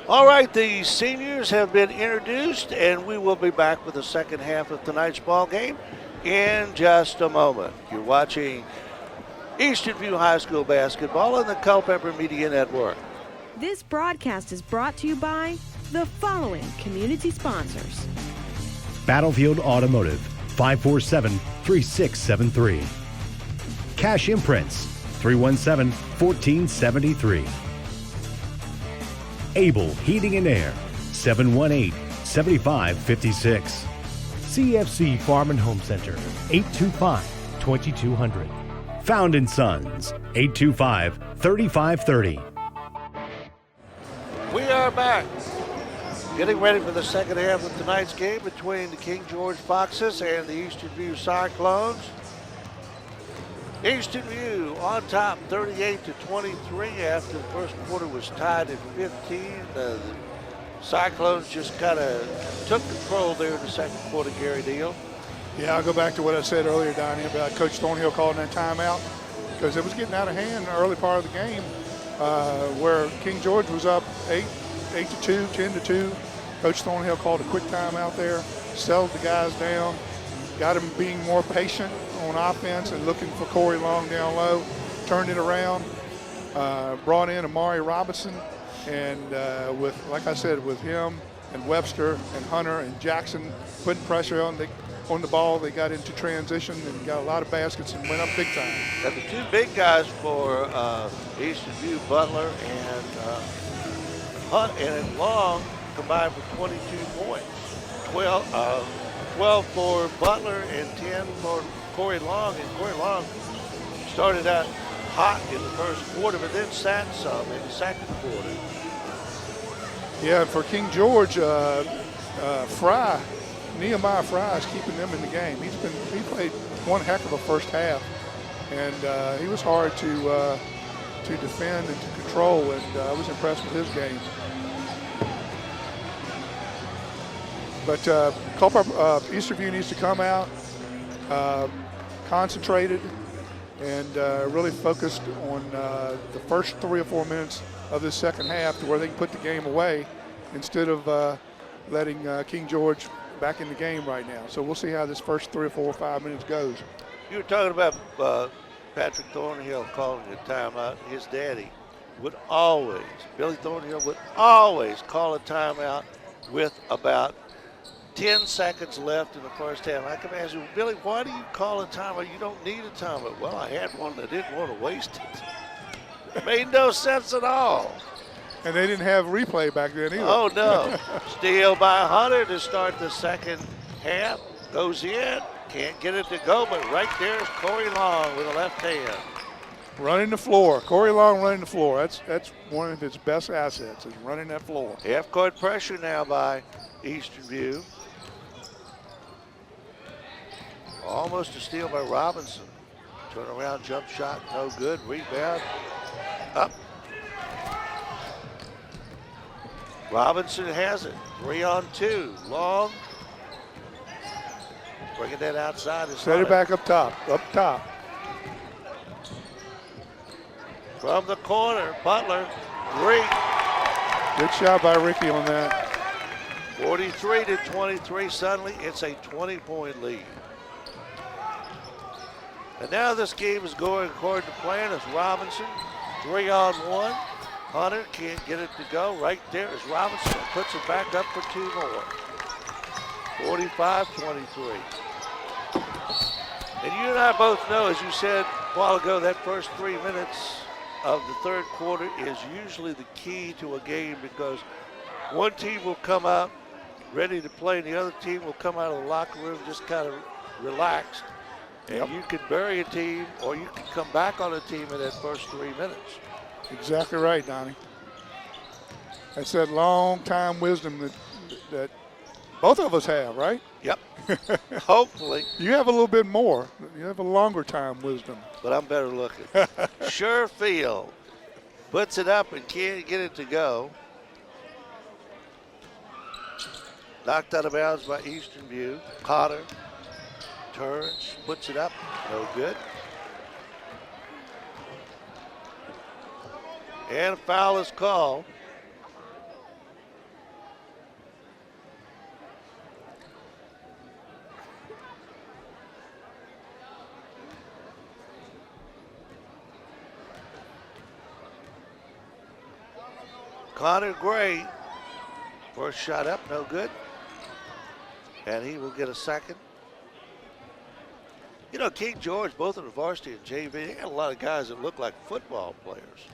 All right, the seniors have been introduced, and we will be back with the second half of tonight's ball game in just a moment. You're watching Eastern View High School basketball on the Culpeper Media Network. This broadcast is brought to you by the following community sponsors. Battlefield Automotive, 547-3673. Cash Imprints, 317-1473. Able Heating and Air, 718-7556. CFC Farm and Home Center, 825-2200. Found & Sons, 825-3530. We are back. Getting ready for the second half of tonight's game between the King George Foxes and the Eastern View Cyclones. Eastern View on top 38-23 after the first quarter was tied at 15. The Cyclones just kind of took control there in the second quarter, Gary Deal. Yeah, I'll go back to what I said earlier, Donnie, about Coach Thornhill calling that timeout, because it was getting out of hand in the early part of the game where King George was up 8-2, 10-2. Coach Thornhill called a quick timeout there, settled the guys down, got them being more patient on offense and looking for Corey Long down low, turned it around, brought in Amari Robinson, and with, like I said, with him and Webster and Hunter and Jackson putting pressure on the ball, they got into transition and got a lot of baskets and went up big time. And the two big guys for Eastern View, Butler and Long, combined for 22 points. 12 for Butler and 10 for Corey Long. And Corey Long started out hot in the first quarter, but then sat some in the second quarter. Yeah, for King George, Nehemiah Fry is keeping them in the game. He played one heck of a first half, and he was hard to defend and to control, and I was impressed with his game. But Eastern View needs to come out concentrated and really focused on the first 3 or 4 minutes of this second half to where they can put the game away instead of letting King George back in the game right now. So we'll see how this first 3 or 4 or 5 minutes goes. You were talking about Patrick Thornhill calling a timeout. His daddy would always, Billy Thornhill would always call a timeout with about 10 seconds left in the first half. I can ask you, Billy, why do you call a timeout? You don't need a timeout. Well, I had one that didn't want to waste it. It made no sense at all. And they didn't have replay back then either. Oh, no. Steal by Hunter to start the second half. Goes in, Can't get it to go, but right there is Corey Long with a left hand. Running the floor. Corey Long running the floor. That's one of his best assets, is running that floor. Half-court pressure now by Eastern View. Almost a steal by Robinson. Turnaround jump shot, no good. Rebound, up. Robinson has it. 3-on-2. Long. Bringing that outside. Set it back up top. From the corner, Butler, 3. Good shot by Ricky on that. 43-23. Suddenly, it's a 20-point lead. And now this game is going according to plan. It's Robinson, 3-on-1. Hunter can't get it to go. Right there is Robinson. Puts it back up for 2 more. 45-23. And you and I both know, as you said a while ago, that first 3 minutes of the third quarter is usually the key to a game, because one team will come out ready to play and the other team will come out of the locker room just kind of relaxed. And you can bury a team, or you can come back on a team in that first 3 minutes. Exactly right, Donnie. That's that long time wisdom that both of us have, right? Yep. Hopefully. You have a little bit more. You have a longer time wisdom. But I'm better looking. Sherfield puts it up and can't get it to go. Knocked out of bounds by Eastern View. Cotter turns, puts it up, no good. And a foul is called. Connor Gray, first shot up, no good. And he will get a second. You know, King George, both in the varsity and JV, they got a lot of guys that look like football players.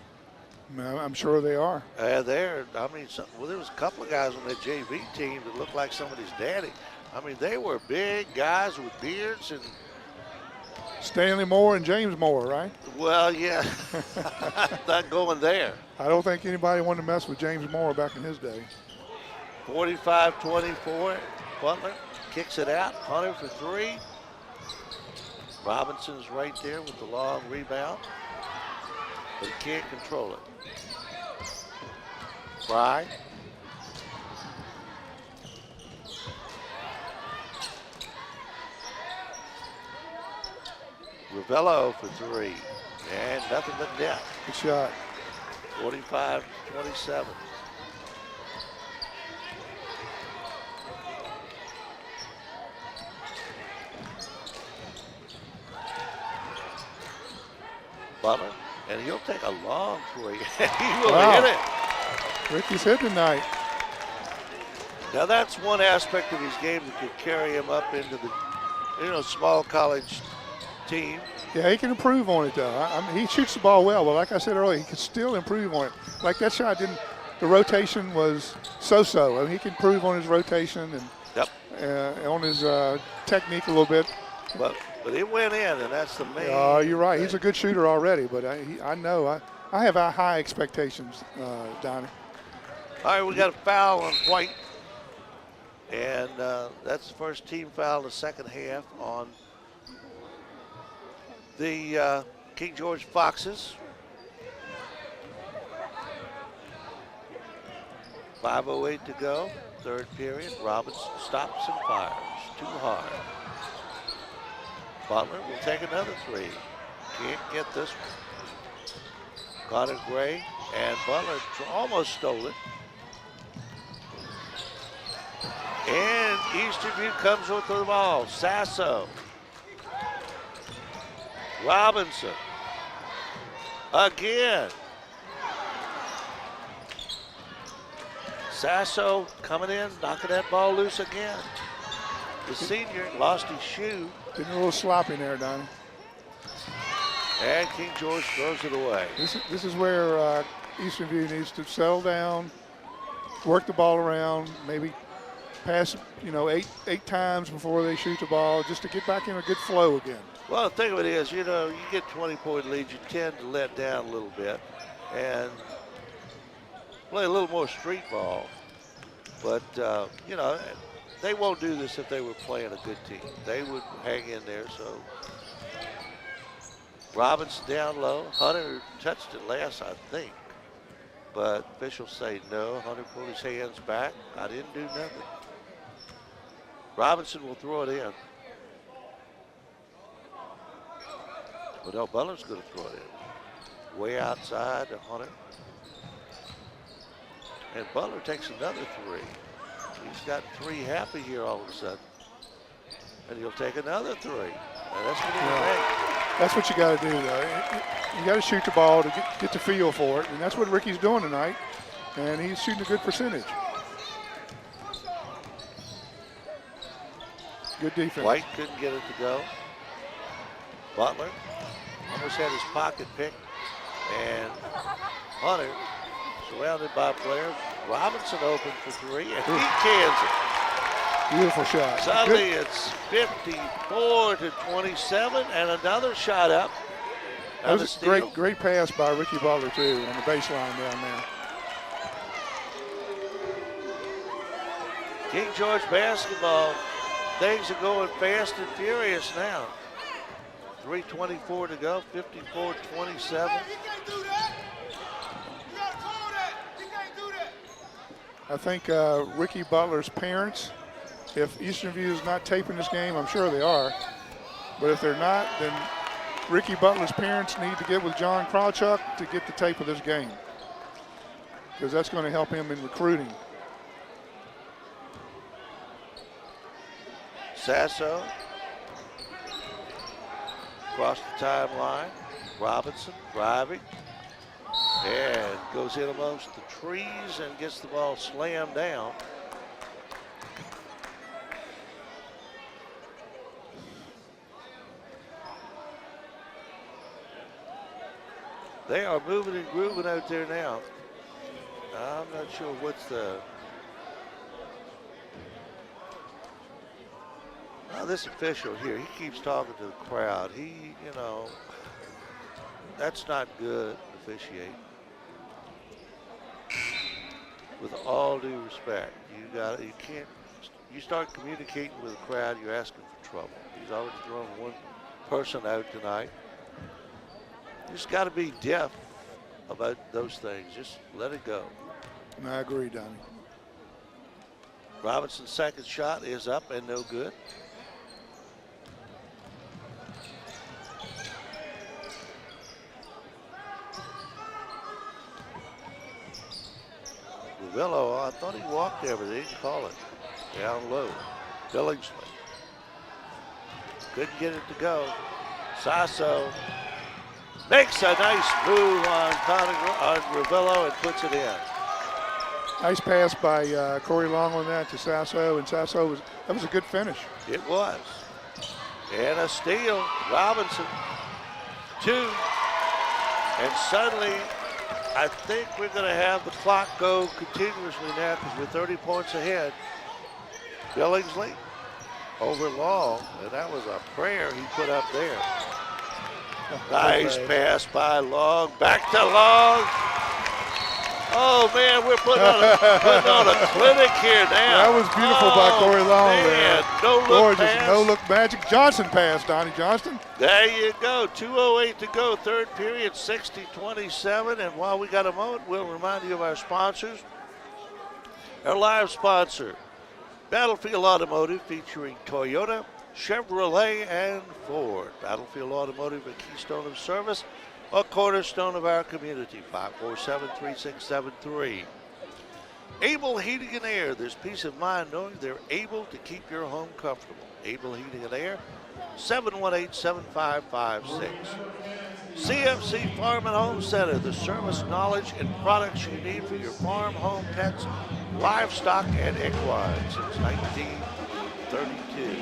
I'm sure they are. Well, there was a couple of guys on that JV team that looked like somebody's daddy. I mean, they were big guys with beards and. Stanley Moore and James Moore, right? Well, yeah, not going there. I don't think anybody wanted to mess with James Moore back in his day. 45-24, Butler kicks it out, Hunter for 3. Robinson's right there with the long rebound, but he can't control it. Fry. Ravello for 3, and nothing but net. Good shot. 45-27. Butler, and he'll take a long 3. He will hit it. Ricky's hit tonight. Now that's one aspect of his game that could carry him up into the, small college team. Yeah, he can improve on it though. He shoots the ball well, but like I said earlier, he can still improve on it. Like that shot the rotation was so-so. I mean, he can improve on his rotation and on his technique a little bit. But it went in, and that's the main. Oh, you're right. He's a good shooter already, but I know I have high expectations, Donnie. All right, we got a foul on White, and that's the first team foul in the second half on the King George Foxes. 5:08 to go, third period. Robinson stops and fires. Too hard. Butler will take another 3. Can't get this one. Connor Gray and Butler almost stole it. And Eastern View comes with the ball. Sasso. Robinson. Again. Sasso coming in, knocking that ball loose again. The senior lost his shoe. Getting a little sloppy there, Donnie. And King George throws it away. This is where Eastern View needs to settle down, work the ball around, maybe pass, eight times before they shoot the ball, just to get back in a good flow again. Well, the thing of it is, you get 20-point leads, you tend to let down a little bit and play a little more street ball. But, they won't do this if they were playing a good team. They would hang in there, so. Robinson down low. Hunter touched it last, I think. But officials say no. Hunter pulled his hands back. I didn't do nothing. Robinson will throw it in. Odell Butler's going to throw it in. Way outside to Hunter. And Butler takes another three. He's got three happy here all of a sudden. And he'll take another three. And that's what he'll make. That's what you got to do, though. You got to shoot the ball to get the feel for it, and that's what Ricky's doing tonight. And he's shooting a good percentage. Good defense. White couldn't get it to go. Butler almost had his pocket picked. And Hunter surrounded by players. Robinson open for three, and he cans it. Beautiful shot. Suddenly it's 54-27, and another shot up. That was a great pass by Ricky Butler, too, on the baseline down there. King George basketball, things are going fast and furious now. 3:24 to go, 54-27. I think Ricky Butler's parents, if Eastern View is not taping this game, I'm sure they are, but if they're not, then Ricky Butler's parents need to get with John Krawchuk to get the tape of this game, because that's going to help him in recruiting. Sasso across the timeline. Robinson driving and goes in amongst the trees and gets the ball slammed down. They are moving and grooving out there now. I'm not sure what's the. Now this official here, he keeps talking to the crowd. That's not good officiating. With all due respect, you start communicating with the crowd, you're asking for trouble. He's already thrown one person out tonight. You just got to be deaf about those things. Just let it go. I agree, Donnie. Robinson's second shot is up and no good. Willow, I thought he walked there, but they didn't call it. Down low. Billingsley. Couldn't get it to go. Sasso makes a nice move on Ravello and puts it in. Nice pass by Corey Long on that to Sasso, and Sasso that was a good finish. It was. And a steal. Robinson, 2. And suddenly, I think we're going to have the clock go continuously now because we're 30 points ahead. Billingsley over Long, and that was a prayer he put up there. Nice pass by Long. Back to Long. Oh, man, we're putting on a clinic here now. That was beautiful by Corey Long there. No-look pass. No-look Magic Johnson pass, Donnie Johnston. There you go. 2:08 to go, third period, 60-27. And while we got a moment, we'll remind you of our sponsors. Our live sponsor, Battlefield Automotive, featuring Toyota, Chevrolet, and Ford. Battlefield Automotive, a keystone of service, a cornerstone of our community. 547-3673. Able Heating and Air. There's peace of mind knowing they're able to keep your home comfortable. Able Heating and Air, 718-7556. CFC Farm and Home Center, the service, knowledge, and products you need for your farm, home, pets, livestock, and equine since 1932.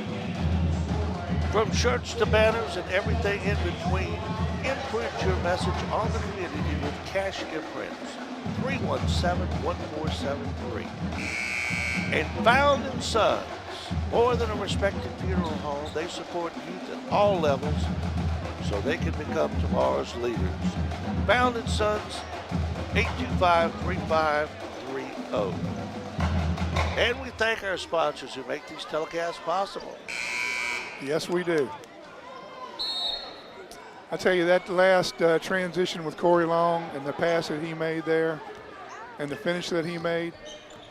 From shirts to banners and everything in between, imprint your message on the community with Cash Imprints. 317-1473. And Found and Sons, more than a respected funeral home, they support youth at all levels so they can become tomorrow's leaders. Found and Sons, 825-3530. And we thank our sponsors who make these telecasts possible. Yes, we do. I tell you, that last transition with Corey Long and the pass that he made there and the finish that he made,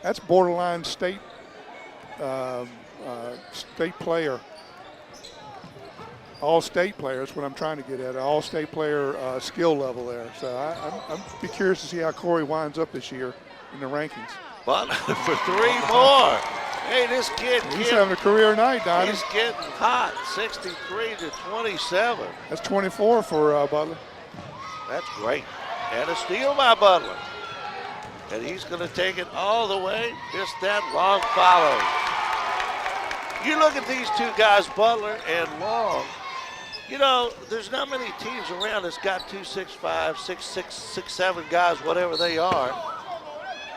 that's borderline state player. All-state player is what I'm trying to get at, all-state player skill level there. So I'm be curious to see how Corey winds up this year in the rankings. Butler for 3 more. Hey, this kid, he's having a career night, Donnie. He's getting hot, 63-27. That's 24 for Butler. That's great. And a steal by Butler. And he's going to take it all the way. Just that long follow. You look at these two guys, Butler and Long. You know, there's not many teams around that's got 2'6'5", 6'6", 6'7" guys, whatever they are.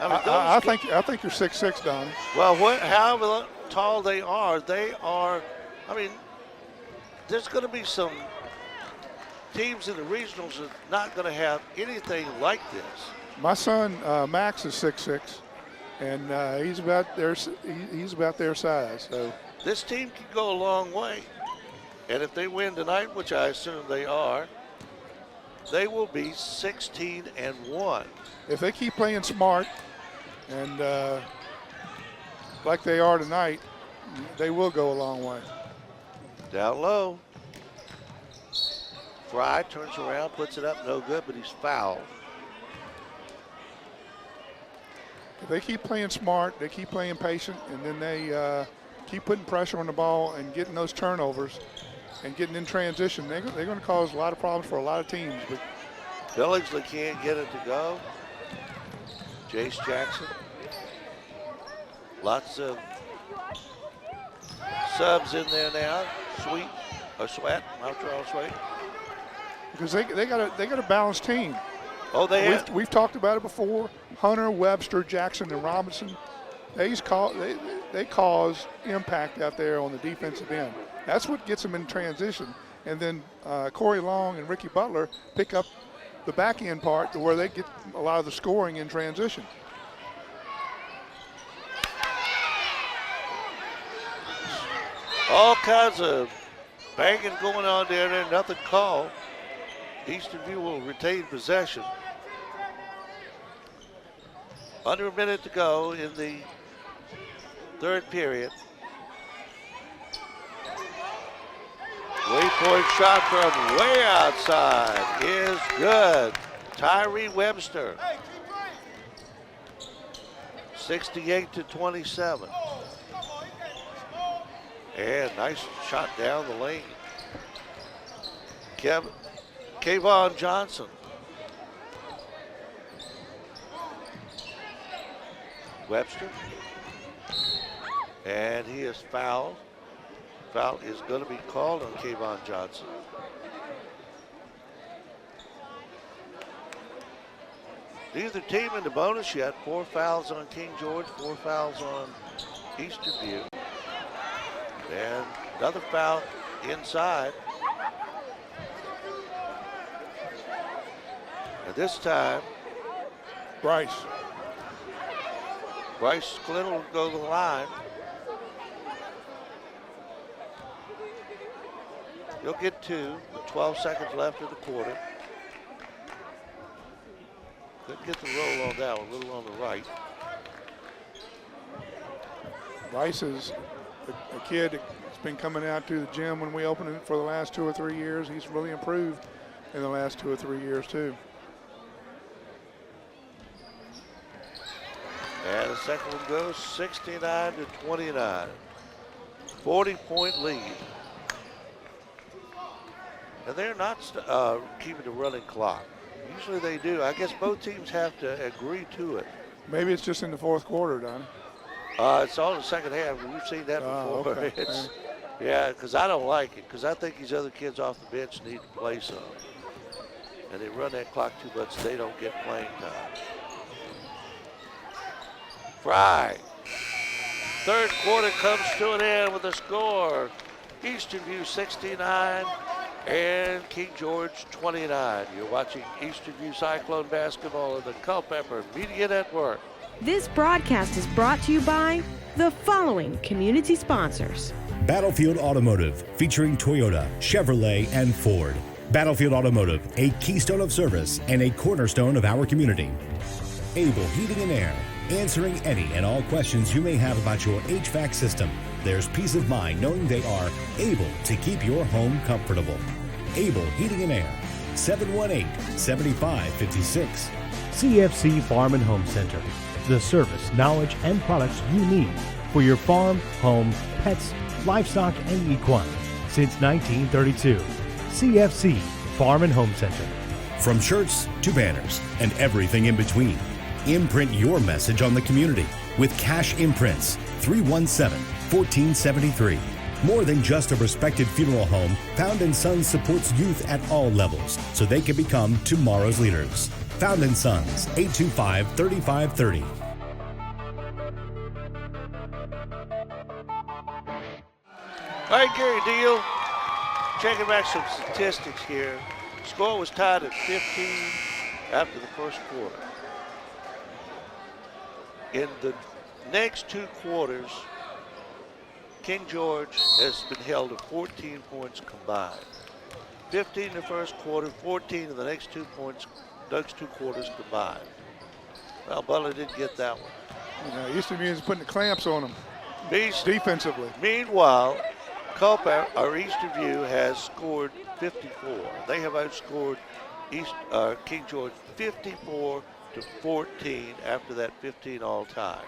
I think you're 6'6", Donnie. Well, however tall they are, I mean, there's going to be some teams in the regionals that are not going to have anything like this. My son Max is 6'6", and he's about their size. So this team can go a long way, and if they win tonight, which I assume they are, they will be 16-1. If they keep playing smart and like they are tonight, they will go a long way. Down low. Fry turns around, puts it up, no good, but he's fouled. If they keep playing smart, they keep playing patient, and then they keep putting pressure on the ball and getting those turnovers and getting in transition, they're going to cause a lot of problems for a lot of teams. But Billingsley can't get it to go. Jace Jackson. Lots of subs in there now. Sweat, Montreal Sweat. Because they got a balanced team. Oh, they have. We've talked about it before. Hunter, Webster, Jackson, and Robinson. They cause impact out there on the defensive end. That's what gets them in transition. And then Corey Long and Ricky Butler pick up the back end part to where they get a lot of the scoring in transition. All kinds of banging going on there. Nothing called. Eastern View will retain possession. Under a minute to go in the third period. Waypoint shot from way outside is good. Tyree Webster. 68-27. And nice shot down the lane. Kayvon Johnson. Webster. And he is fouled. Foul is going to be called on Kayvon Johnson. Neither team in the bonus yet. 4 fouls on King George, 4 fouls on Eastern View. And another foul inside. And this time, Bryce Glenn will go to the line. He'll get 2 with 12 seconds left of the quarter. Couldn't get the roll on that one, a little on the right. Bryce is a kid that's been coming out to the gym when we opened it for the last 2 or 3 years. He's really improved in the last 2 or 3 years too. And the second one goes 69-29. 40-point lead. And they're not keeping the running clock. Usually they do. I guess both teams have to agree to it. Maybe it's just in the fourth quarter, Donnie. It's all in the second half. We've seen that before. Okay. Yeah, because I don't like it, because I think these other kids off the bench need to play some. And they run that clock too much, they don't get playing time. Fry Third quarter comes to an end with a score. Eastern View 69 and King George 29. You're watching Eastern View Cyclone basketball on the Culpeper Media Network. This broadcast is brought to you by the following community sponsors. Battlefield Automotive, featuring Toyota, Chevrolet, and Ford. Battlefield Automotive, a keystone of service and a cornerstone of our community. Able Heating and Air, answering any and all questions you may have about your HVAC system. There's peace of mind knowing they are able to keep your home comfortable. Able Heating and Air, 718-7556. CFC Farm and Home Center, the service, knowledge, and products you need for your farm, home, pets, livestock, and equine. Since 1932, CFC Farm and Home Center. From shirts to banners and everything in between, imprint your message on the community with Cash Imprints, 317-1473. More than just a respected funeral home, Found & Sons supports youth at all levels so they can become tomorrow's leaders. Found & Sons, 825-3530. All right, Gary Deal, checking back some statistics here. Score was tied at 15 after the first quarter. In the next two quarters, King George has been held to 14 points combined. 15 in the first quarter, 14 in the next 2 quarters combined. Well, Butler didn't get that one. You know, Eastern View is putting the clamps on them defensively. Meanwhile, Eastern View has scored 54. They have outscored King George 54-14 after that 15 all tie.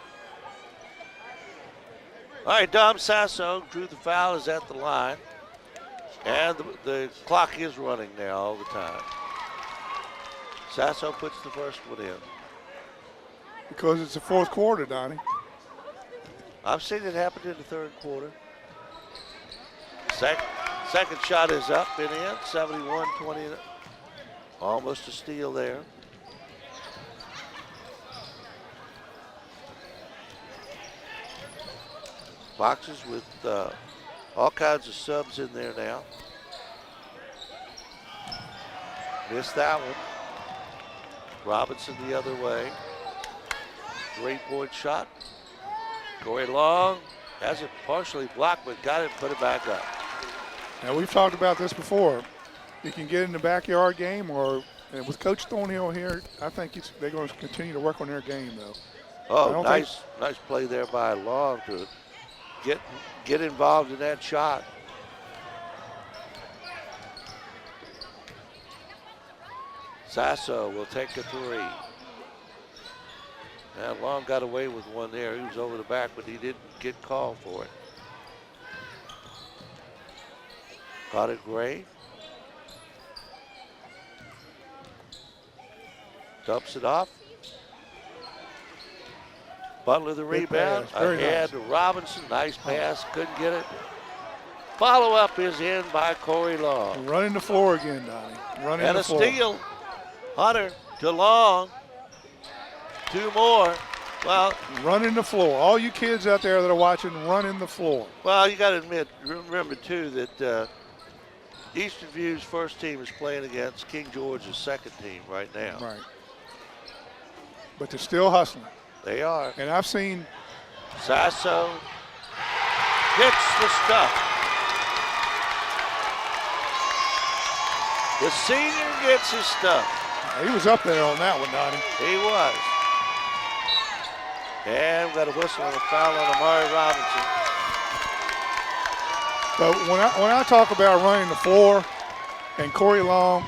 All right, Dom Sasso drew the foul, is at the line. And the clock is running now all the time. Sasso puts the first one in. Because it's the fourth quarter, Donnie. I've seen it happen in the third quarter. Second shot is up and in, 71-20. Almost a steal there. Boxes with all kinds of subs in there now. Missed that one. Robinson the other way. 3-point shot. Corey Long has it partially blocked, but got it and put it back up. Now, we've talked about this before. You can get in the backyard game, or with Coach Thornhill here, I think they're going to continue to work on their game, though. Oh, nice play there by Long to get involved in that shot. Sasso will take a three. Now Long got away with one there. He was over the back, but he didn't get called for it. Got it, Gray. Dumps it off. Butler the rebound. Ahead to Robinson. Nice pass. Couldn't get it. Follow-up is in by Corey Long. Running the floor again, Donnie. And a steal. Hunter to Long. Two more. Well, running the floor. All you kids out there that are watching, running the floor. Well, you got to remember too that Eastern View's first team is playing against King George's second team right now. Right. But they're still hustling. They are. And I've seen Sasso hits the stuff. The senior gets his stuff. He was up there on that one, Donnie. He was. And we've got a whistle and a foul on Amari Robinson. But when I talk about running the floor and Corey Long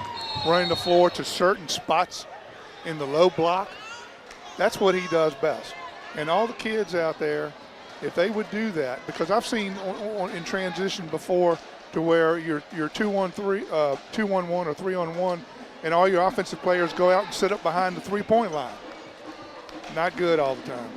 running the floor to certain spots in the low block, that's what he does best. And all the kids out there, if they would do that, because I've seen in transition before to where you're 2-1-3, 2-1-1 or 3-on-1, and all your offensive players go out and sit up behind the three-point line. Not good all the time.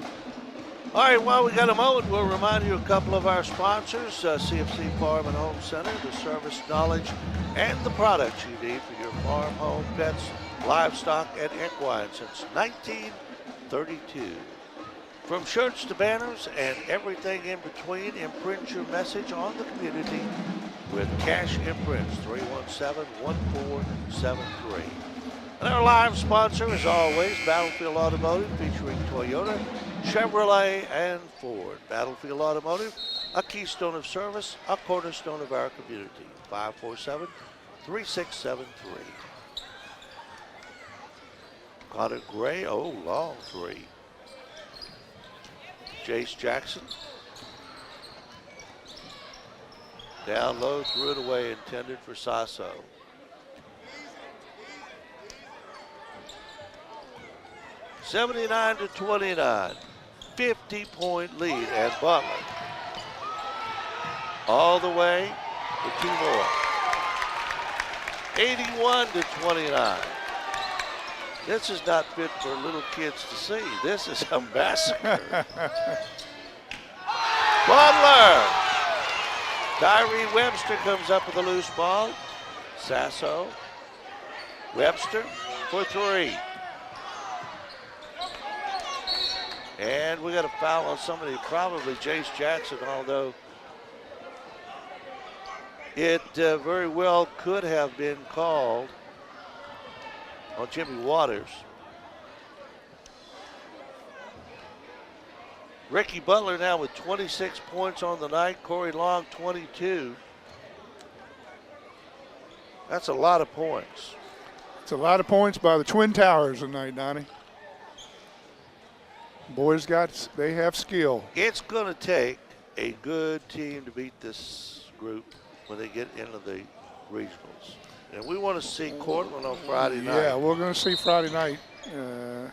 All right, while we got a moment, we'll remind you of a couple of our sponsors, CFC Farm and Home Center, the service, knowledge, and the products you need for your farm, home, pets, livestock, and equine since 1932. From shirts to banners and everything in between, imprint your message on the community with Cash Imprints, 317-1473. And our live sponsor, as always, Battlefield Automotive, featuring Toyota, Chevrolet, and Ford. Battlefield Automotive, a keystone of service, a cornerstone of our community. 547-3673. Connor Gray, long three. Jace Jackson. Down low, threw it away, intended for Sasso. (79-29), 50-point lead, and Butler all the way to 2 more. 81-29. This is not fit for little kids to see. This is a massacre. Butler. Tyree Webster comes up with a loose ball. Sasso. Webster for 3. And we got a foul on somebody, probably Jace Jackson, although it very well could have been called on Jimmy Waters. Ricky Butler now with 26 points on the night. Corey Long, 22. That's a lot of points. It's a lot of points by the Twin Towers tonight, Donnie. Boys they have skill. It's going to take a good team to beat this group when they get into the regionals. And we want to see Cortland on Friday night. Yeah, we're going to see Friday night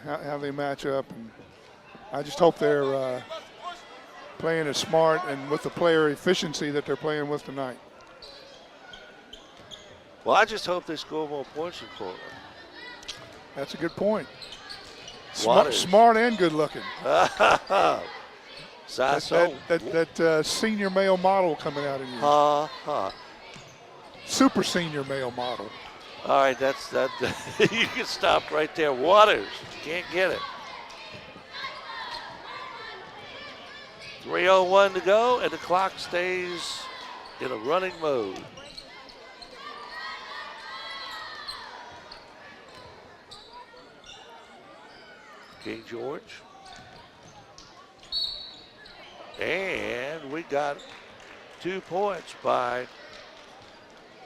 how they match up. And I just hope they're playing as smart and with the player efficiency that they're playing with tonight. Well, I just hope they score more points than Cortland. That's a good point. Smart and good looking. Sasso. That senior male model coming out of you. Super senior male model. All right, that's that. You can stop right there. Waters can't get it. 3:01 to go, and the clock stays in a running mode. King George. And we got 2 points by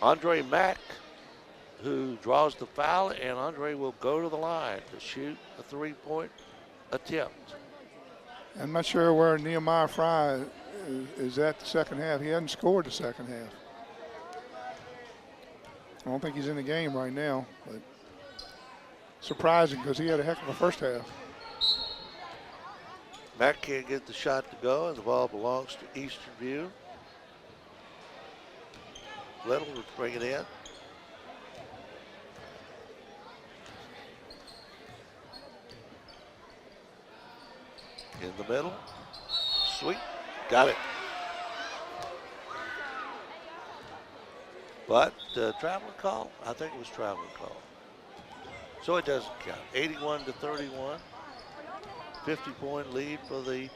Andre Mack, who draws the foul, and Andre will go to the line to shoot a 3-point attempt. I'm not sure where Nehemiah Fry is at the second half. He hasn't scored the second half. I don't think he's in the game right now, but surprising because he had a heck of a first half. Mack can't get the shot to go, and the ball belongs to Eastern View. Little will bring it in. In the middle. Sweet. Got it. But traveling call? I think it was traveling call. So it doesn't count. 81-31. 50-point lead for the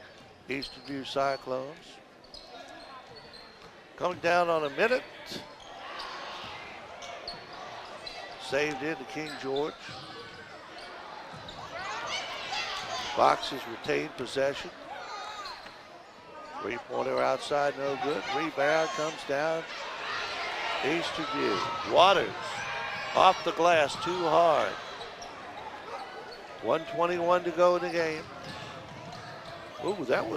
Eastern View Cyclones. Coming down on a minute. Saved into King George. Fox has retained possession. 3-pointer outside, no good. Rebound comes down. Eastern View. Waters off the glass, too hard. 1:21 to go in the game. Ooh, that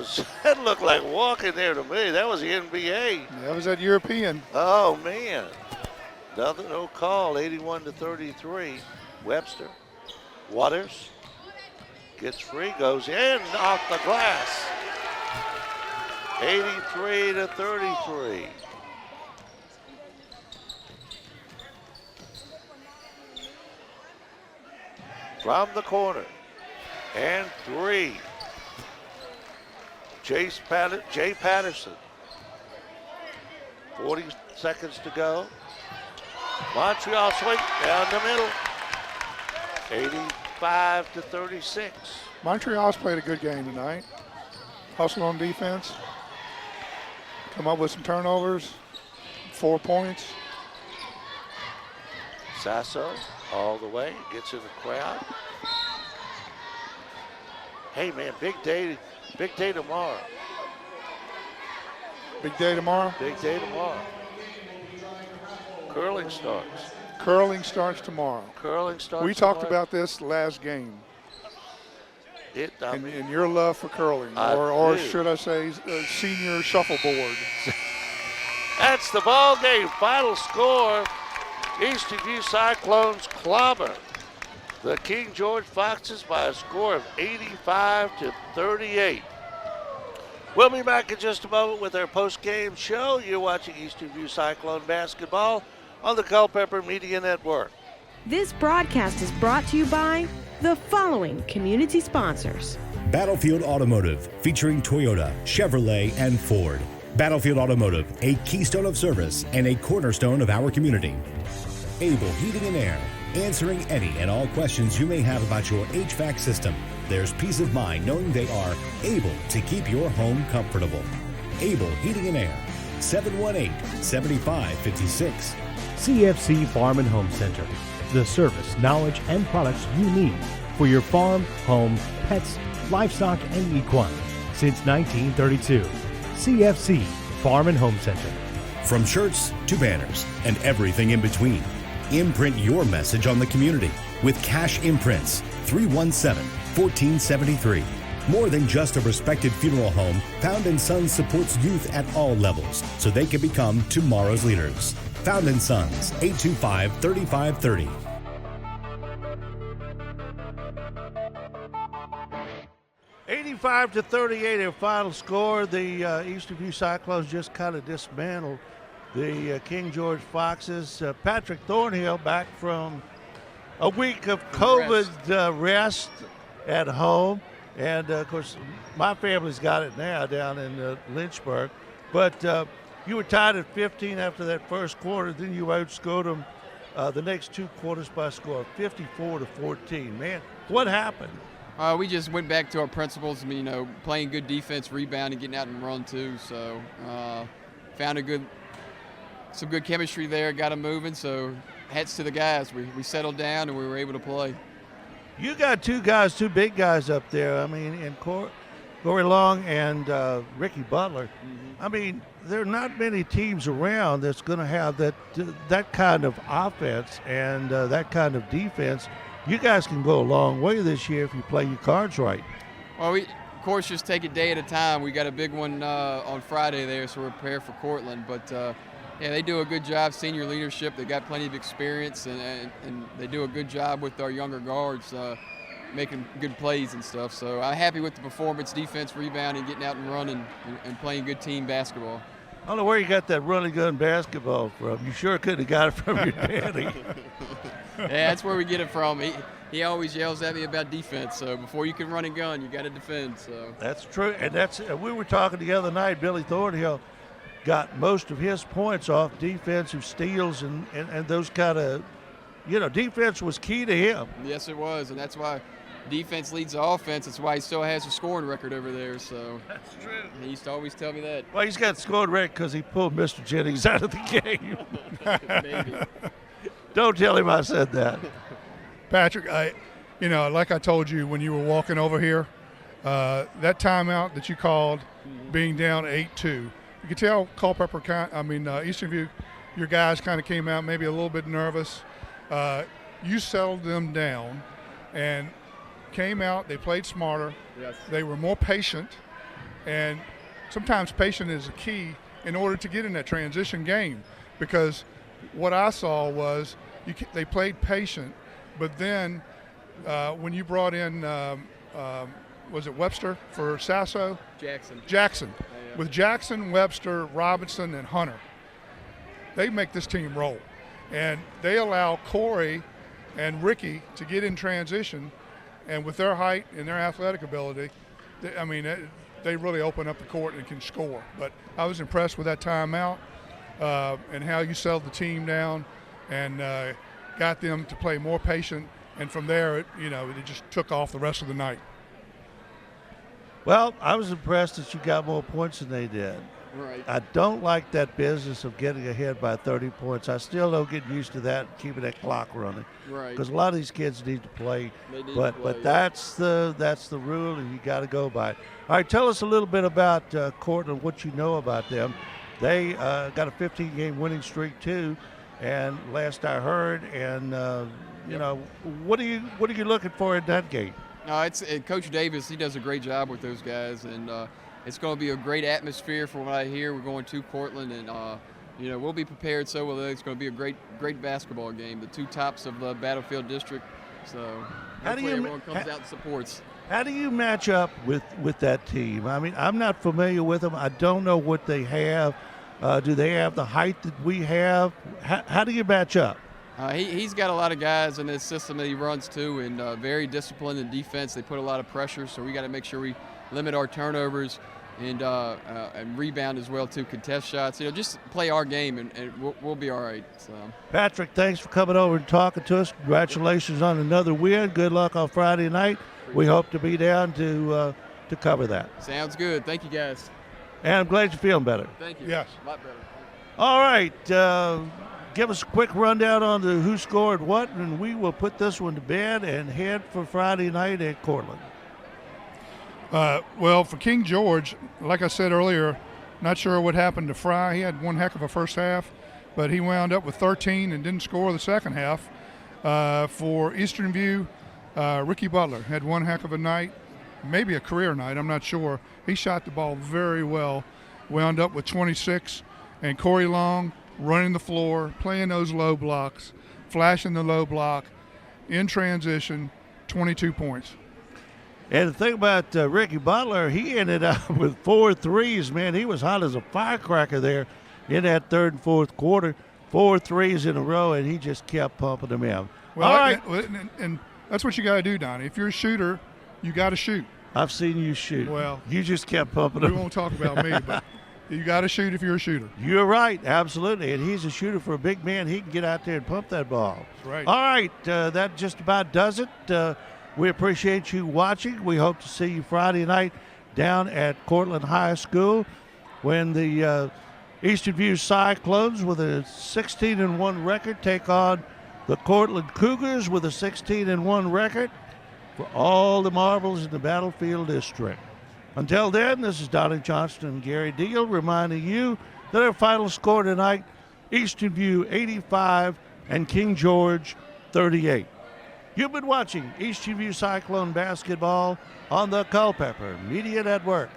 looked like walking there to me. That was the NBA. That was that European. Oh, man. Nothing, no call, 81-33. Webster. Waters gets free, goes in, off the glass. 83-33. From the corner, and 3. Jay Patterson. 40 seconds to go. Montreal swing down the middle. 85-36. Montreal's played a good game tonight. Hustle on defense. Come up with some turnovers. 4 points. Sasso all the way, gets in the crowd. Hey man, big day tomorrow. Big day tomorrow? Big day tomorrow. Curling starts. Curling starts tomorrow. Curling starts We talked tomorrow. about this last game. I mean, And your love for curling, I or do. should I say senior shuffleboard. that's the ball game. Final score, Eastern View Cyclones clobber the King George Foxes by a score of 85-38. We'll be back in just a moment with our post-game show. You're watching Eastern View Cyclone basketball on the Culpeper Media Network. This broadcast is brought to you by the following community sponsors. Battlefield Automotive, featuring Toyota, Chevrolet, and Ford. Battlefield Automotive, a keystone of service and a cornerstone of our community. Able Heating and Air, answering any and all questions you may have about your HVAC system. There's peace of mind knowing they are able to keep your home comfortable. Able Heating and Air, 718-7556. CFC Farm and Home Center, the service, knowledge, and products you need for your farm, home, pets, livestock, and equine. Since 1932, CFC Farm and Home Center. From shirts to banners and everything in between, imprint your message on the community with Cash Imprints, 317-1473. More than just a respected funeral home, Found & Sons supports youth at all levels so they can become tomorrow's leaders. Found & Sons, 825-3530. $85-38, their final score. The Eastern View Cyclones just kind of dismantled the King George Foxes. Patrick Thornhill back from a week of COVID rest at home. And, of course, my family's got it now down in Lynchburg. But you were tied at 15 after that first quarter. Then you outscored them the next two quarters by a score of 54-14. Man, what happened? We just went back to our principles. I mean, playing good defense, rebounding, getting out and run too. So found some good chemistry there, got them moving. So hats to the guys. We settled down and we were able to play. You got two big guys up there. I mean, in Corey Long and Ricky Butler. Mm-hmm. I mean, there are not many teams around that's going to have that kind of offense and that kind of defense. You guys can go a long way this year if you play your cards right. Well, we, of course, just take it day at a time. We got a big one on Friday there, so we're prepared for Cortland. But, yeah, they do a good job, senior leadership. They got plenty of experience, and they do a good job with our younger guards making good plays and stuff. So I'm happy with the performance, defense, rebounding, getting out and running, and playing good team basketball. I don't know where you got that running gun basketball from. You sure could have got it from your daddy. Yeah, that's where we get it from. He always yells at me about defense. So before you can run and gun, you got to defend. So that's true, and we were talking the other night. Billy Thornhill got most of his points off defensive steals and those kind of, defense was key to him. Yes, it was, and that's why defense leads the offense. That's why he still has a scoring record over there. So that's true. He used to always tell me that. Well, he's got scored record because he pulled Mr. Jennings out of the game. Maybe. Don't tell him I said that. Patrick, like I told you when you were walking over here, that timeout that you called, being down 8-2, you could tell Eastern View, your guys kind of came out maybe a little bit nervous. You settled them down and came out. They played smarter. Yes. They were more patient, and sometimes patient is a key in order to get in that transition game, because what I saw was they played patient, but then when you brought in, was it Webster for Sasso? Jackson. Yeah. With Jackson, Webster, Robinson, and Hunter, they make this team roll. And they allow Corey and Ricky to get in transition, and with their height and their athletic ability, they really open up the court and can score. But I was impressed with that timeout and how you settled the team down and got them to play more patient And from there, it just took off the rest of the night. Well, I was impressed that you got more points than they did. Right. I don't like that business of getting ahead by 30 points. I still don't get used to that, keeping that clock running. Right. Because a lot of these kids need to play. They need but to play, but that's the rule, and you got to go by it. All right, tell us a little bit about Cortland, what you know about them. They got a 15-game winning streak too, and last I heard. And what are you looking for in that game? No, it's Coach Davis. He does a great job with those guys, and it's going to be a great atmosphere from what I hear. We're going to Cortland, and we'll be prepared. So will they. It's going to be a great basketball game. The two tops of the Battlefield District. So hopefully everyone comes out and supports. How do you match up with that team? I mean, I'm not familiar with them. I don't know what they have. Do they have the height that we have? How do you match up? He's got a lot of guys in his system that he runs too, and very disciplined in defense. They put a lot of pressure, so we got to make sure we limit our turnovers and rebound as well too, contest shots. Just play our game, and we'll be all right. So. Patrick, thanks for coming over and talking to us. Congratulations on another win. Good luck on Friday night. We hope to be down to cover that. Sounds good. Thank you, guys. And I'm glad you're feeling better. Thank you. Yes. A lot better. All right. Give us a quick rundown on who scored what, and we will put this one to bed and head for Friday night at Cortland. Well, for King George, like I said earlier, not sure what happened to Fry. He had one heck of a first half, but he wound up with 13 and didn't score the second half. For Eastern View, Ricky Butler had one heck of a night, maybe a career night, I'm not sure. He shot the ball very well, wound up with 26, and Corey Long running the floor, playing those low blocks, flashing the low block, in transition, 22 points. And the thing about Ricky Butler, he ended up with 4 threes, man. He was hot as a firecracker there in that third and fourth quarter. 4 threes in a row, and he just kept pumping them in. Well, all right. And that's what you got to do, Donnie. If you're a shooter, you got to shoot. I've seen you shoot. Well, you just kept pumping them. We won't talk about me, but you got to shoot if you're a shooter. You're right, absolutely. And he's a shooter for a big man. He can get out there and pump that ball. That's right. All right, that just about does it. We appreciate you watching. We hope to see you Friday night down at Cortland High School when the Eastern View Cyclones with a 16-1 record take on the Cortland Cougars with a 16-1 record for all the marbles in the Battlefield District. Until then, this is Donnie Johnston and Gary Deal reminding you that our final score tonight, Eastern View 85 and King George 38. You've been watching Eastern View Cyclone basketball on the Culpeper Media Network.